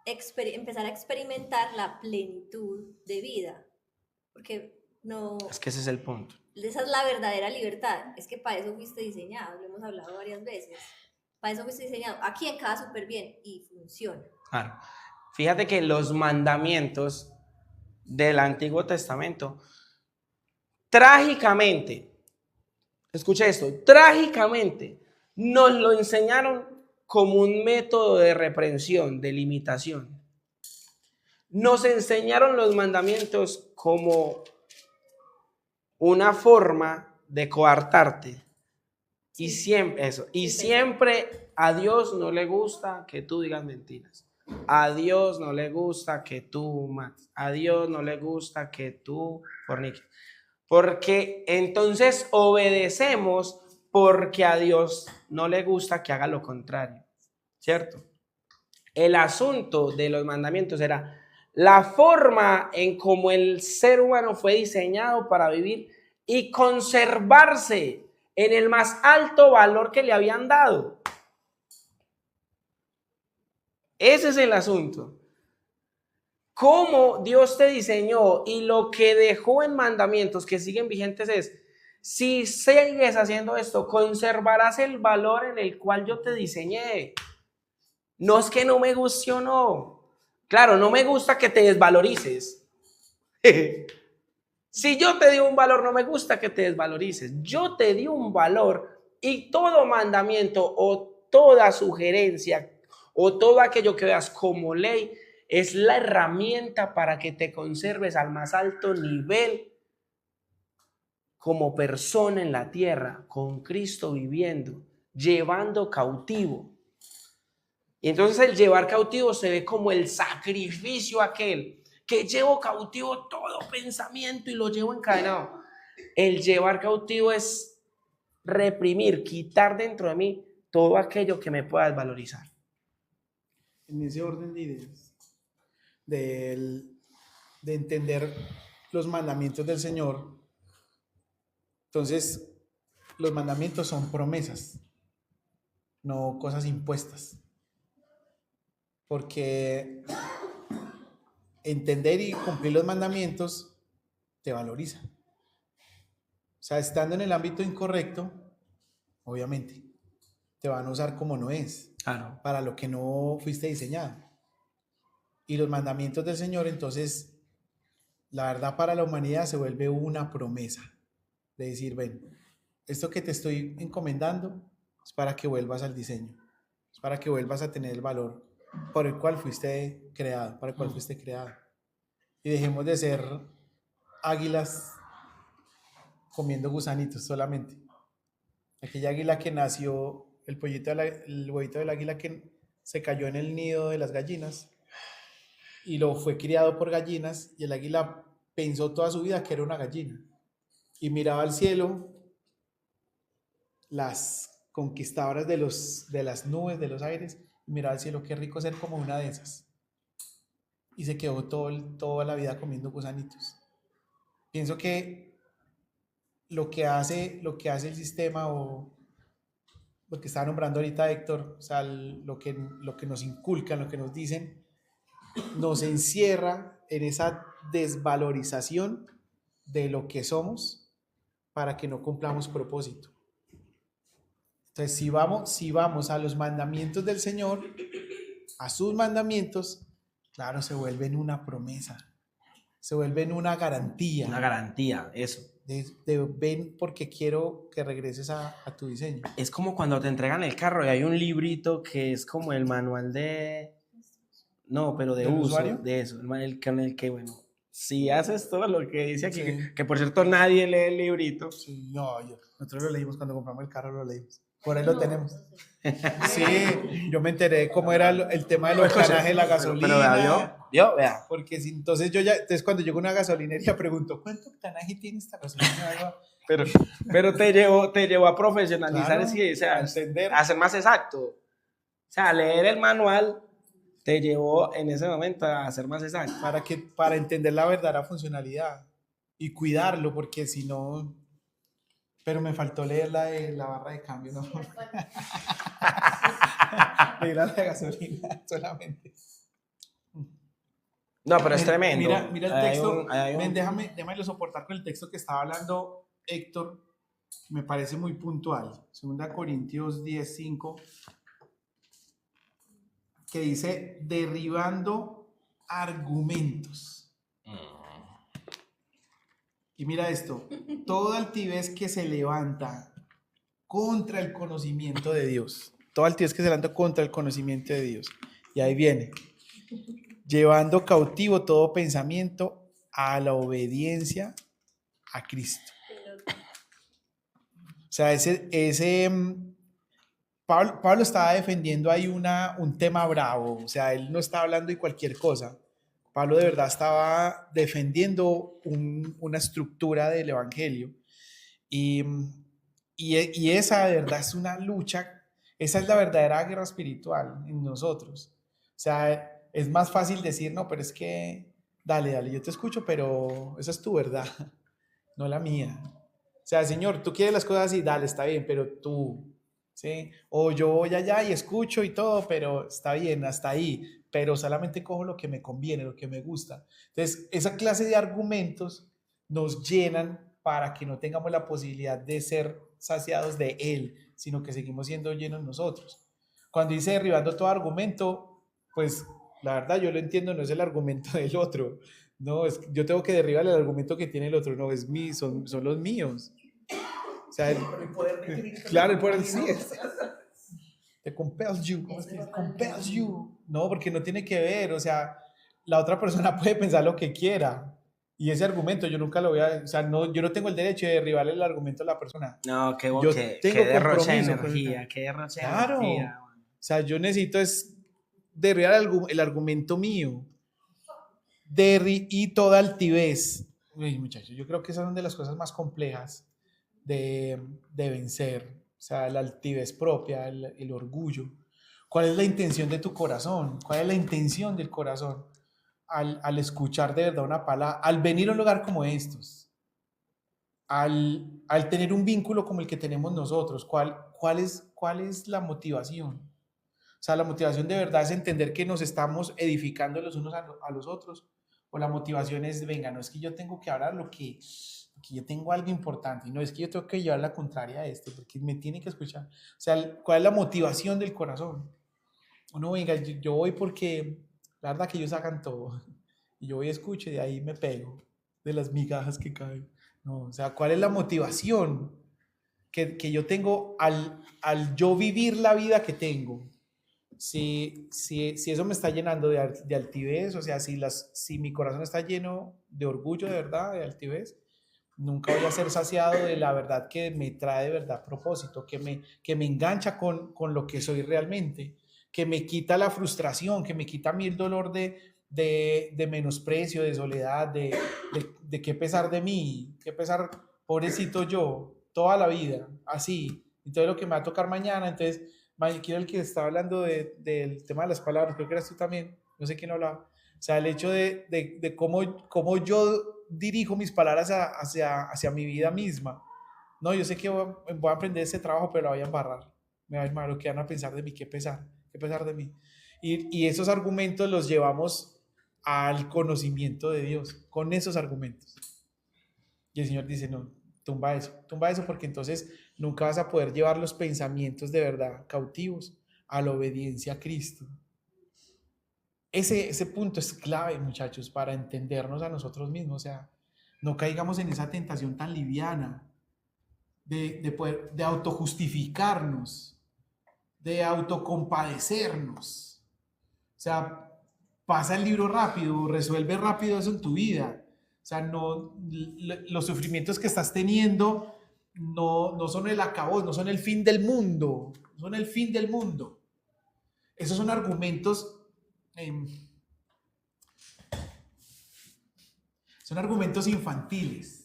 Speaker 2: empezar a experimentar la plenitud de vida, porque no,
Speaker 1: Es que ese es el punto.
Speaker 2: esa es la verdadera libertad, es que para eso fuiste diseñado, lo hemos hablado varias veces, para eso fuiste diseñado, aquí encaja súper bien y funciona.
Speaker 1: Claro. Fíjate que los mandamientos del Antiguo Testamento, trágicamente, escucha esto, trágicamente nos lo enseñaron como un método de reprensión, de limitación. Nos enseñaron los mandamientos como una forma de coartarte. Y siempre eso. Y siempre a Dios no le gusta que tú digas mentiras. A Dios no le gusta que tú mates. A Dios no le gusta que tú forniques. Porque entonces obedecemos porque a Dios no le gusta que haga lo contrario. ¿Cierto? El asunto de los mandamientos era la forma en cómo el ser humano fue diseñado para vivir y conservarse en el más alto valor que le habían dado. Ese es el asunto. Cómo Dios te diseñó y lo que dejó en mandamientos que siguen vigentes es, si sigues haciendo esto, conservarás el valor en el cual yo te diseñé. No es que no me guste o no. Claro, no me gusta que te desvalorices. Si yo te di un valor, no me gusta que te desvalorices. Yo te di un valor y todo mandamiento o toda sugerencia o todo aquello que veas como ley es la herramienta para que te conserves al más alto nivel como persona en la tierra, con Cristo viviendo, llevando cautivo. Y entonces el llevar cautivo se ve como el sacrificio aquel que llevo cautivo todo pensamiento y lo llevo encadenado. El llevar cautivo es reprimir, quitar dentro de mí todo aquello que me pueda desvalorizar.
Speaker 3: En ese orden de ideas, de entender los mandamientos del Señor, entonces los mandamientos son promesas, no cosas impuestas. Porque entender y cumplir los mandamientos te valoriza. O sea, estando en el ámbito incorrecto, obviamente, te van a usar como no es,
Speaker 1: Claro.
Speaker 3: para lo que no fuiste diseñado. Y los mandamientos del Señor, entonces, la verdad para la humanidad se vuelve una promesa de decir, ven, esto que te estoy encomendando es para que vuelvas al diseño, es para que vuelvas a tener el valor por el cual fuiste creado, para el cual fuiste creado. Y dejemos de ser águilas comiendo gusanitos solamente. Aquella águila que nació, el huevito del águila que se cayó en el nido de las gallinas y lo fue criado por gallinas, y el águila pensó toda su vida que era una gallina y miraba al cielo, las conquistadoras de las nubes, de los aires, y miraba al cielo, qué rico ser como una de esas, y se quedó toda la vida comiendo gusanitos. Pienso que lo que hace el sistema, o lo que estaba nombrando ahorita Héctor, o sea, lo que nos inculcan, lo que nos dicen, nos encierra en esa desvalorización de lo que somos para que no cumplamos propósito. Entonces, si vamos a los mandamientos del Señor, a sus mandamientos, Claro, se vuelve en una promesa, se vuelve en una garantía.
Speaker 1: Una garantía, eso.
Speaker 3: Ven porque quiero que regreses a tu diseño.
Speaker 1: Es como cuando te entregan el carro y hay un librito que es como el manual de... No, pero de
Speaker 3: ¿Del
Speaker 1: uso,
Speaker 3: usuario?
Speaker 1: de eso, con el que, bueno, si haces todo lo que dice aquí,
Speaker 3: Sí.
Speaker 1: que por cierto nadie lee el librito.
Speaker 3: Sí, no, nosotros lo leímos cuando compramos el carro, lo leímos. Por ahí lo tenemos. Sí, yo me enteré cómo era el tema del octanaje de la gasolina.
Speaker 1: Pero vea, vea.
Speaker 3: Porque si, entonces entonces cuando llego a una gasolinería pregunto, ¿cuánto octanaje tiene esta gasolina?
Speaker 1: Pero te llevó a profesionalizar,
Speaker 3: Claro,
Speaker 1: sí, o sea,
Speaker 3: a entender.
Speaker 1: a ser más exacto. O sea, leer el manual te llevó en ese momento a ser más exacto.
Speaker 3: Para entender la verdadera funcionalidad y cuidarlo, porque si no... Pero me faltó leer la de la barra de cambio, ¿no? Leer la de gasolina solamente.
Speaker 1: No, pero es tremendo.
Speaker 3: Mira el
Speaker 1: Hay
Speaker 3: texto.
Speaker 1: hay
Speaker 3: Ven, déjame soportar con el texto que estaba hablando Héctor. Me parece muy puntual. 2 Corintios 10:5, que dice, derribando argumentos. Y mira esto, toda altivez que se levanta contra el conocimiento de Dios. Toda altivez que se levanta contra el conocimiento de Dios. Y ahí viene, llevando cautivo todo pensamiento a la obediencia a Cristo. O sea, Pablo estaba defendiendo ahí un tema bravo. O sea, él no estaba hablando de cualquier cosa. Pablo de verdad estaba defendiendo una estructura del evangelio. Y esa de verdad es una lucha. Esa es la verdadera guerra espiritual en nosotros. O sea, es más fácil decir, no, pero es que, dale, yo te escucho, pero esa es tu verdad, no la mía. O sea, Señor, tú quieres las cosas así, dale, está bien, pero tú, ¿sí? O yo voy allá y escucho y todo, pero está bien, hasta ahí, pero solamente cojo lo que me conviene, lo que me gusta. Entonces, esa clase de argumentos nos llenan para que no tengamos la posibilidad de ser saciados de Él, sino que seguimos siendo llenos nosotros. Cuando dice derribando todo argumento, pues la verdad yo lo entiendo, no es el argumento del otro, no, yo tengo que derribar el argumento que tiene el otro, no, son los míos. O sea, el poder de Cristo. Claro, el poder, sí, te compels you, ¿cómo es que dice? Compels you. No, porque no tiene que ver, o sea, la otra persona puede pensar lo que quiera. Y ese argumento yo nunca lo voy a, o sea, no, yo no tengo el derecho de derribarle el argumento a la persona.
Speaker 1: No, qué
Speaker 3: derroche
Speaker 1: de energía, qué derroche de
Speaker 3: claro.
Speaker 1: energía.
Speaker 3: O sea, yo necesito es derribar el argumento mío. Y toda altivez. Uy, muchachos, yo creo que esas son de las cosas más complejas de vencer. O sea, la altivez propia, el orgullo. ¿Cuál es la intención de tu corazón? ¿Cuál es la intención del corazón al escuchar de verdad una palabra? Al venir a un lugar como estos, al tener un vínculo como el que tenemos nosotros, ¿cuál es la motivación? O sea, la motivación de verdad es entender que nos estamos edificando los unos a los otros, o la motivación es, venga, no es que yo tengo que hablar lo que yo tengo algo importante, y no es que yo tengo que llevar la contraria a esto, porque me tiene que escuchar. O sea, ¿cuál es la motivación del corazón? Uno, venga, yo voy porque la verdad que ellos hagan todo, y yo voy y escucho y de ahí me pego de las migajas que caen. No, o sea, ¿cuál es la motivación que yo tengo al yo vivir la vida que tengo? Si eso me está llenando de altivez, o sea, si mi corazón está lleno de orgullo de verdad, de altivez, nunca voy a ser saciado de la verdad que me trae de verdad propósito, que me engancha con lo que soy realmente, que me quita la frustración, que me quita a mí el dolor de menosprecio, de soledad, de qué pesar de mí, qué pesar, pobrecito yo, toda la vida, así. Entonces lo que me va a tocar mañana, entonces, quiero el que estaba hablando del tema de las palabras, creo que eras tú también, no sé quién hablaba. O sea, el hecho de cómo yo dirijo mis palabras hacia mi vida misma. No, yo sé que voy a aprender ese trabajo, pero la voy a embarrar. Me va a ir mal, lo que van a pensar de mí, qué pesar de mí. Y esos argumentos los llevamos al conocimiento de Dios, con esos argumentos. Y el Señor dice, no, tumba eso, porque entonces nunca vas a poder llevar los pensamientos de verdad cautivos a la obediencia a Cristo. ese punto es clave, muchachos, para entendernos a nosotros mismos. O sea, no caigamos en esa tentación tan liviana de autojustificarnos, de autocompadecernos. O sea, pasa el libro rápido, resuelve rápido eso en tu vida. O sea, los sufrimientos que estás teniendo no son el acabose, no son el fin del mundo, no son el fin del mundo. Esos son argumentos, son argumentos infantiles.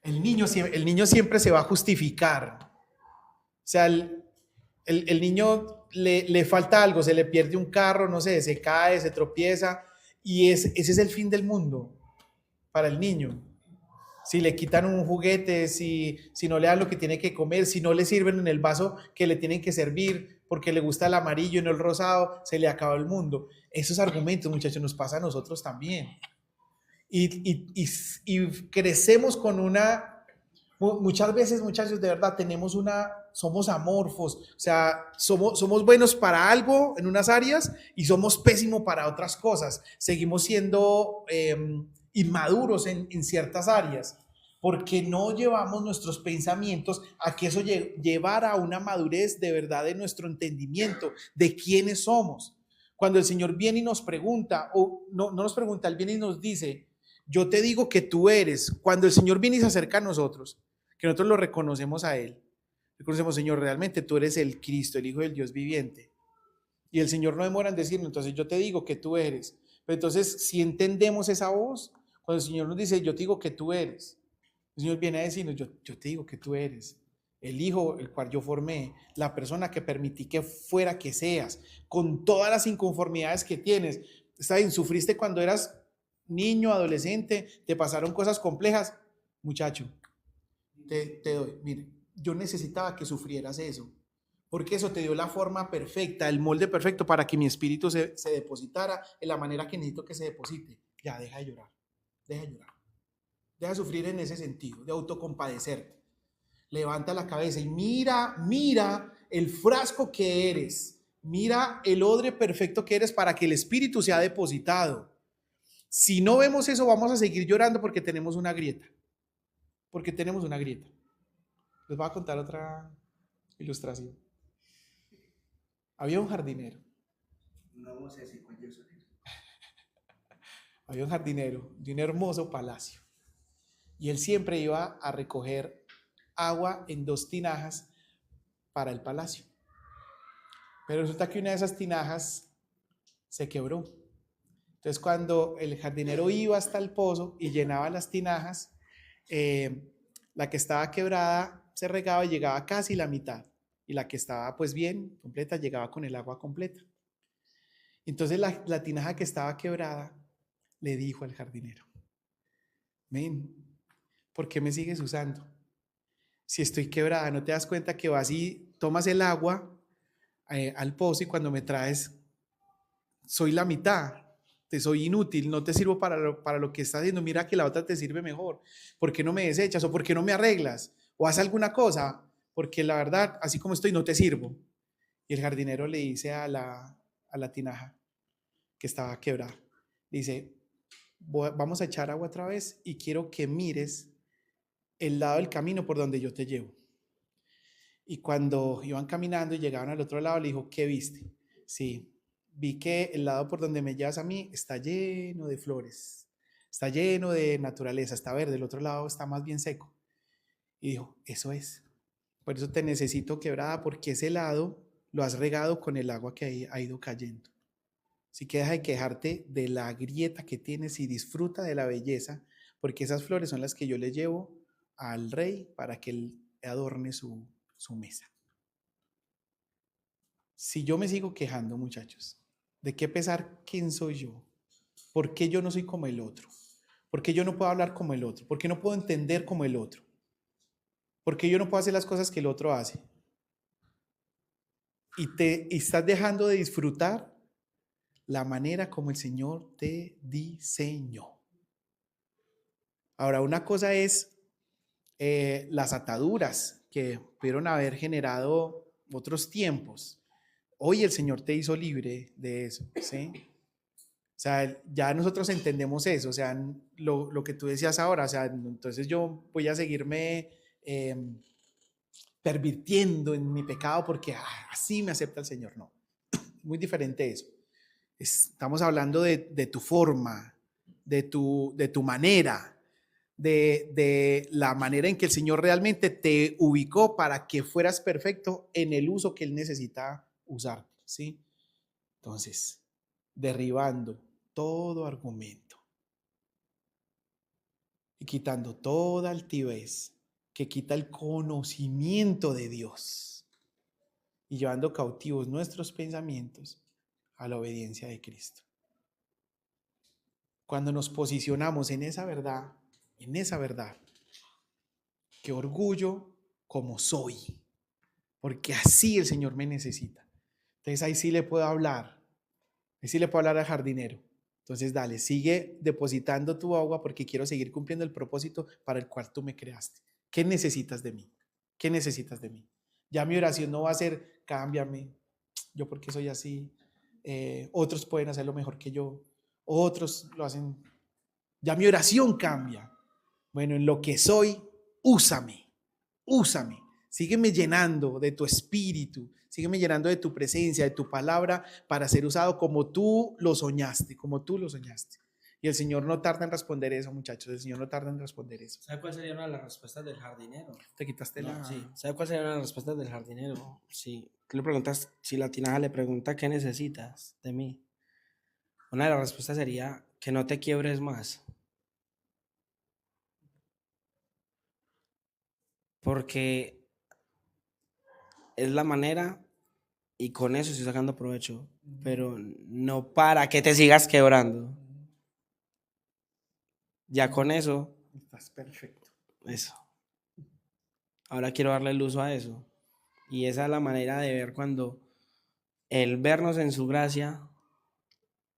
Speaker 3: El niño siempre se va a justificar. O sea, el niño le falta algo, se le pierde un carro, no sé, se cae, se tropieza, y ese es el fin del mundo para el niño. Si le quitan un juguete, si no le dan lo que tiene que comer, si no le sirven en el vaso que le tienen que servir porque le gusta el amarillo y no el rosado, se le acaba el mundo. Esos argumentos, muchachos, nos pasa a nosotros también. Y crecemos con muchas veces, muchachos, de verdad, somos amorfos, o sea, somos buenos para algo en unas áreas y somos pésimos para otras cosas. Seguimos siendo inmaduros en ciertas áreas porque no llevamos nuestros pensamientos a que eso llevara a una madurez de verdad de nuestro entendimiento de quiénes somos. Cuando el Señor viene y nos pregunta, o no nos pregunta, Él viene y nos dice, yo te digo que tú eres. Cuando el Señor viene y se acerca a nosotros, que nosotros lo reconocemos a Él, reconocemos, Señor, realmente tú eres el Cristo, el Hijo del Dios viviente. Y el Señor no demora en decirnos, entonces yo te digo que tú eres. Pero entonces, si entendemos esa voz, cuando el Señor nos dice, yo te digo que tú eres, el Señor viene a decirnos, yo te digo que tú eres el Hijo, el cual yo formé, la persona que permití que fuera que seas, con todas las inconformidades que tienes. Está bien, sufriste cuando eras niño, adolescente, te pasaron cosas complejas. Muchacho, te doy, mire, yo necesitaba que sufrieras eso, porque eso te dio la forma perfecta, el molde perfecto para que mi espíritu se depositara en la manera que necesito que se deposite. Ya, deja de llorar, deja de sufrir en ese sentido, de autocompadecerte. Levanta la cabeza y mira el frasco que eres, mira el odre perfecto que eres para que el espíritu sea depositado. Si no vemos eso, vamos a seguir llorando porque tenemos una grieta. Les voy a contar otra ilustración. Había un jardinero.
Speaker 5: No sé si cuál es.
Speaker 3: Había un jardinero de un hermoso palacio. Y él siempre iba a recoger agua en 2 tinajas para el palacio. Pero resulta que una de esas tinajas se quebró. Entonces, cuando el jardinero iba hasta el pozo y llenaba las tinajas, la que estaba quebrada se regaba y llegaba casi la mitad. Y la que estaba pues bien, completa, llegaba con el agua completa. Entonces, la tinaja que estaba quebrada le dijo al jardinero, ven, ¿por qué me sigues usando? Si estoy quebrada, ¿no te das cuenta que vas y tomas el agua al pozo y cuando me traes soy la mitad? Te soy inútil, no te sirvo para lo que estás haciendo, mira que la otra te sirve mejor. ¿Por qué no me desechas o por qué no me arreglas? O haz alguna cosa, porque la verdad, así como estoy, no te sirvo. Y el jardinero le dice a la tinaja que estaba quebrada, dice, vamos a echar agua otra vez y quiero que mires el lado del camino por donde yo te llevo. Y cuando iban caminando y llegaban al otro lado, le dijo, ¿qué viste? Sí, vi que el lado por donde me llevas a mí está lleno de flores, está lleno de naturaleza, está verde, el otro lado está más bien seco. Y dijo, eso es, por eso te necesito quebrada, porque ese lado lo has regado con el agua que ha ido cayendo. Así que deja de quejarte de la grieta que tienes y disfruta de la belleza, porque esas flores son las que yo le llevo al rey para que él adorne su mesa. Si yo me sigo quejando, muchachos, ¿de qué pesar quién soy yo? ¿Por qué yo no soy como el otro? ¿Por qué yo no puedo hablar como el otro? ¿Por qué no puedo entender como el otro? ¿Por qué yo no puedo hacer las cosas que el otro hace? Y estás dejando de disfrutar la manera como el Señor te diseñó. Ahora, una cosa es las ataduras que pudieron haber generado otros tiempos. hoy el Señor te hizo libre de eso, ¿sí? O sea, ya nosotros entendemos eso, o sea, lo que tú decías ahora, o sea, entonces yo voy a seguirme pervirtiendo en mi pecado porque así me acepta el Señor. No, muy diferente eso. Estamos hablando de tu forma, de tu manera, de la manera en que el Señor realmente te ubicó para que fueras perfecto en el uso que Él necesita usar, ¿sí? Entonces, derribando todo argumento y quitando toda altivez que quita el conocimiento de Dios y llevando cautivos nuestros pensamientos a la obediencia de Cristo. Cuando nos posicionamos en esa verdad, qué orgullo como soy, porque así el Señor me necesita. Entonces ahí sí le puedo hablar, al jardinero. Entonces dale, sigue depositando tu agua porque quiero seguir cumpliendo el propósito para el cual tú me creaste. ¿Qué necesitas de mí? ¿Qué necesitas de mí? Ya mi oración no va a ser, cámbiame, yo porque soy así, otros pueden hacerlo mejor que yo, otros lo hacen, ya mi oración cambia. Bueno, en lo que soy, úsame, sígueme llenando de tu espíritu, sígueme llenando de tu presencia, de tu palabra, para ser usado como tú lo soñaste, Y el Señor no tarda en responder eso, muchachos, el Señor no tarda en responder eso.
Speaker 1: ¿Sabe cuál sería una de las respuestas del jardinero?
Speaker 3: Te quitaste
Speaker 1: No,
Speaker 3: la...
Speaker 1: sí. ¿Sabe cuál sería una de las respuestas del jardinero? Sí. ¿Qué le preguntas? Si la tinaja le pregunta qué necesitas de mí, una de las respuestas sería que no te quiebres más. Porque es la manera y con eso estoy sacando provecho, pero no para que te sigas quebrando. Ya con eso.
Speaker 3: Estás perfecto.
Speaker 1: Eso. Ahora quiero darle el uso a eso. Y esa es la manera de ver cuando el vernos en su gracia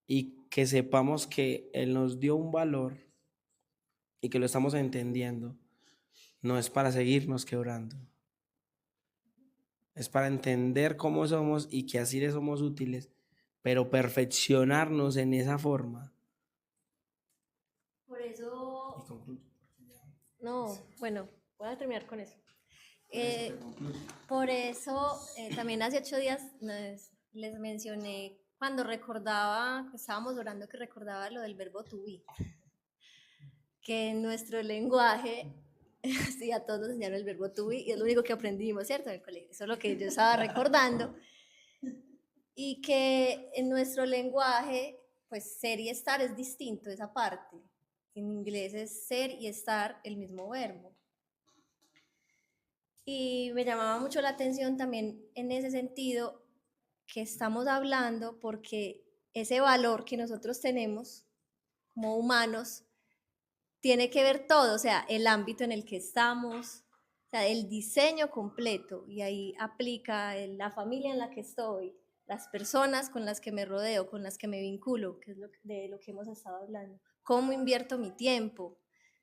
Speaker 1: y que sepamos que Él nos dio un valor y que lo estamos entendiendo, no es para seguirnos quebrando. Es para entender cómo somos y que así le somos útiles, pero perfeccionarnos en esa forma.
Speaker 2: Por eso... No, bueno, voy a terminar con eso. Por eso, también hace 8 días les mencioné cuando recordaba, estábamos orando, que recordaba lo del verbo to be, que en nuestro lenguaje, sí, a todos nos enseñaron el verbo to be, y es lo único que aprendimos, ¿cierto? En el colegio, eso es lo que yo estaba recordando, y que en nuestro lenguaje, pues ser y estar es distinto, esa parte. En inglés es ser y estar el mismo verbo. Y me llamaba mucho la atención también en ese sentido que estamos hablando, porque ese valor que nosotros tenemos como humanos tiene que ver todo, o sea, el ámbito en el que estamos, o sea, el diseño completo, y ahí aplica la familia en la que estoy, las personas con las que me rodeo, con las que me vinculo, que es de lo que hemos estado hablando, cómo invierto mi tiempo,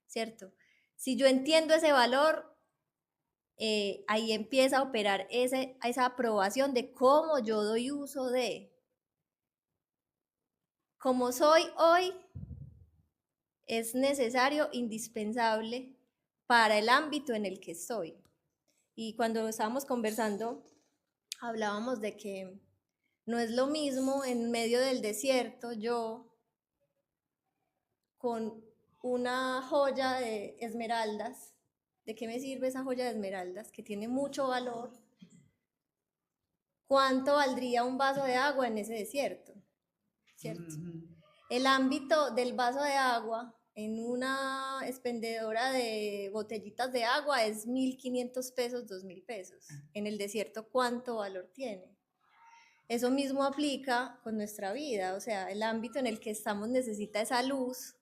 Speaker 2: ¿cierto? Si yo entiendo ese valor, ahí empieza a operar esa aprobación de cómo yo doy uso de. Como soy hoy, es necesario, indispensable para el ámbito en el que estoy. Y cuando estábamos conversando, hablábamos de que no es lo mismo en medio del desierto yo con una joya de esmeraldas. ¿De qué me sirve esa joya de esmeraldas que tiene mucho valor? ¿Cuánto valdría un vaso de agua en ese desierto? ¿Cierto? El ámbito del vaso de agua en una expendedora de botellitas de agua es 1.500 pesos, 2.000 pesos. En el desierto, ¿cuánto valor tiene? Eso mismo aplica con nuestra vida, o sea, el ámbito en el que estamos necesita esa luz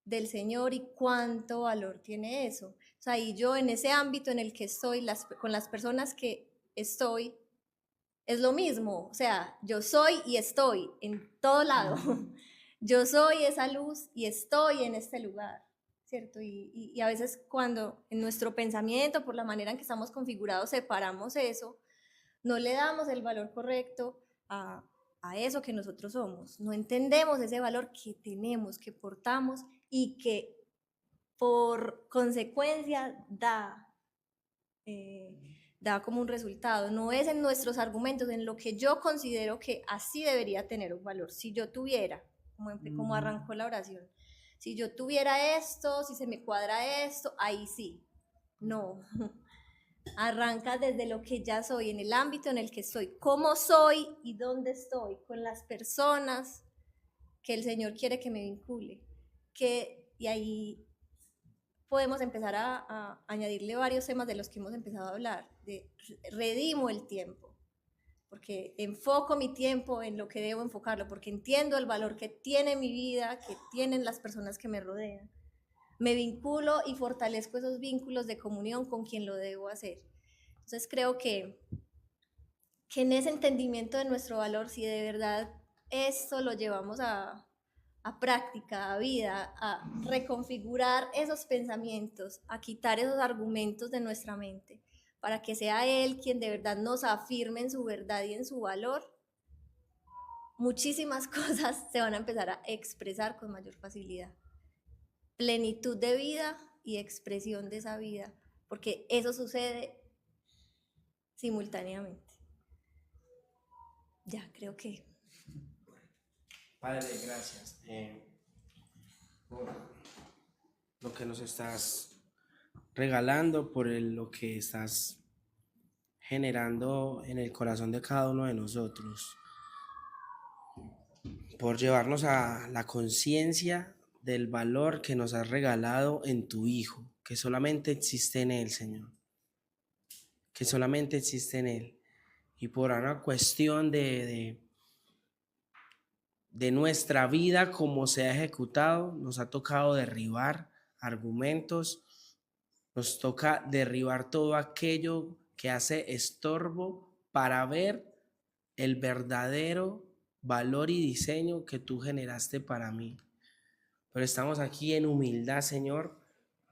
Speaker 2: del Señor y cuánto valor tiene eso. O sea, y yo en ese ámbito en el que estoy, con las personas que estoy, es lo mismo, o sea, yo soy y estoy en todo lado. Yo soy esa luz y estoy en este lugar, ¿cierto? Y a veces cuando en nuestro pensamiento, por la manera en que estamos configurados, separamos eso, no le damos el valor correcto a, a eso que nosotros somos. No entendemos ese valor que tenemos, que portamos y que por consecuencia da como un resultado. No es en nuestros argumentos, en lo que yo considero que así debería tener un valor. Si yo tuviera, como arrancó la oración, si yo tuviera esto, si se me cuadra esto, ahí sí. No, arranca desde lo que ya soy, en el ámbito en el que estoy, cómo soy y dónde estoy, con las personas que el Señor quiere que me vincule. Y ahí podemos empezar a añadirle varios temas de los que hemos empezado a hablar, de redimo el tiempo, porque enfoco mi tiempo en lo que debo enfocarlo, porque entiendo el valor que tiene mi vida, que tienen las personas que me rodean. Me vinculo y fortalezco esos vínculos de comunión con quien lo debo hacer. Entonces creo que en ese entendimiento de nuestro valor, si de verdad esto lo llevamos a práctica, a vida, a reconfigurar esos pensamientos, a quitar esos argumentos de nuestra mente, para que sea Él quien de verdad nos afirme en su verdad y en su valor, muchísimas cosas se van a empezar a expresar con mayor facilidad. Plenitud de vida y expresión de esa vida, porque eso sucede simultáneamente. Ya, creo que...
Speaker 1: Padre, gracias por lo que nos estás regalando, por lo que estás generando en el corazón de cada uno de nosotros, por llevarnos a la conciencia del valor que nos has regalado en tu Hijo, que solamente existe en Él, Señor, que solamente existe en Él, y por una cuestión de nuestra vida como se ha ejecutado, nos ha tocado derribar argumentos, nos toca derribar todo aquello que hace estorbo para ver el verdadero valor y diseño que tú generaste para mí. Pero estamos aquí en humildad, Señor,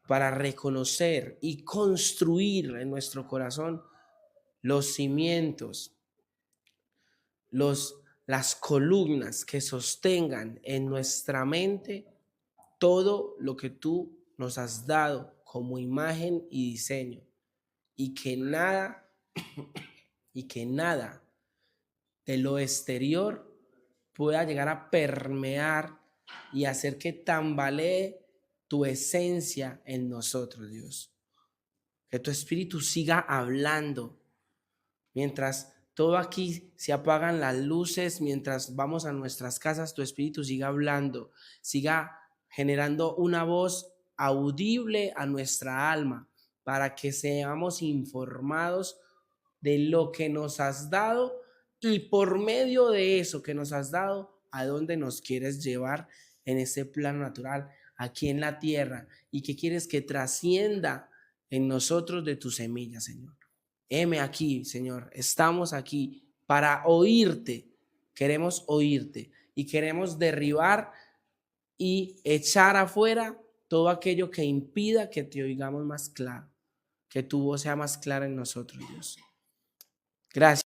Speaker 1: para reconocer y construir en nuestro corazón los cimientos, las columnas que sostengan en nuestra mente todo lo que tú nos has dado como imagen y diseño, y que nada de lo exterior pueda llegar a permear y hacer que tambalee tu esencia en nosotros, Dios. Que tu espíritu siga hablando mientras todo aquí se apagan las luces, mientras vamos a nuestras casas, tu espíritu siga hablando, siga generando una voz audible a nuestra alma para que seamos informados de lo que nos has dado y por medio de eso que nos has dado, a dónde nos quieres llevar en ese plano natural, aquí en la tierra, y que quieres que trascienda en nosotros de tu semilla, Señor. Heme aquí, Señor, estamos aquí para oírte, queremos oírte y queremos derribar y echar afuera todo aquello que impida que te oigamos más claro, que tu voz sea más clara en nosotros, Dios. Gracias.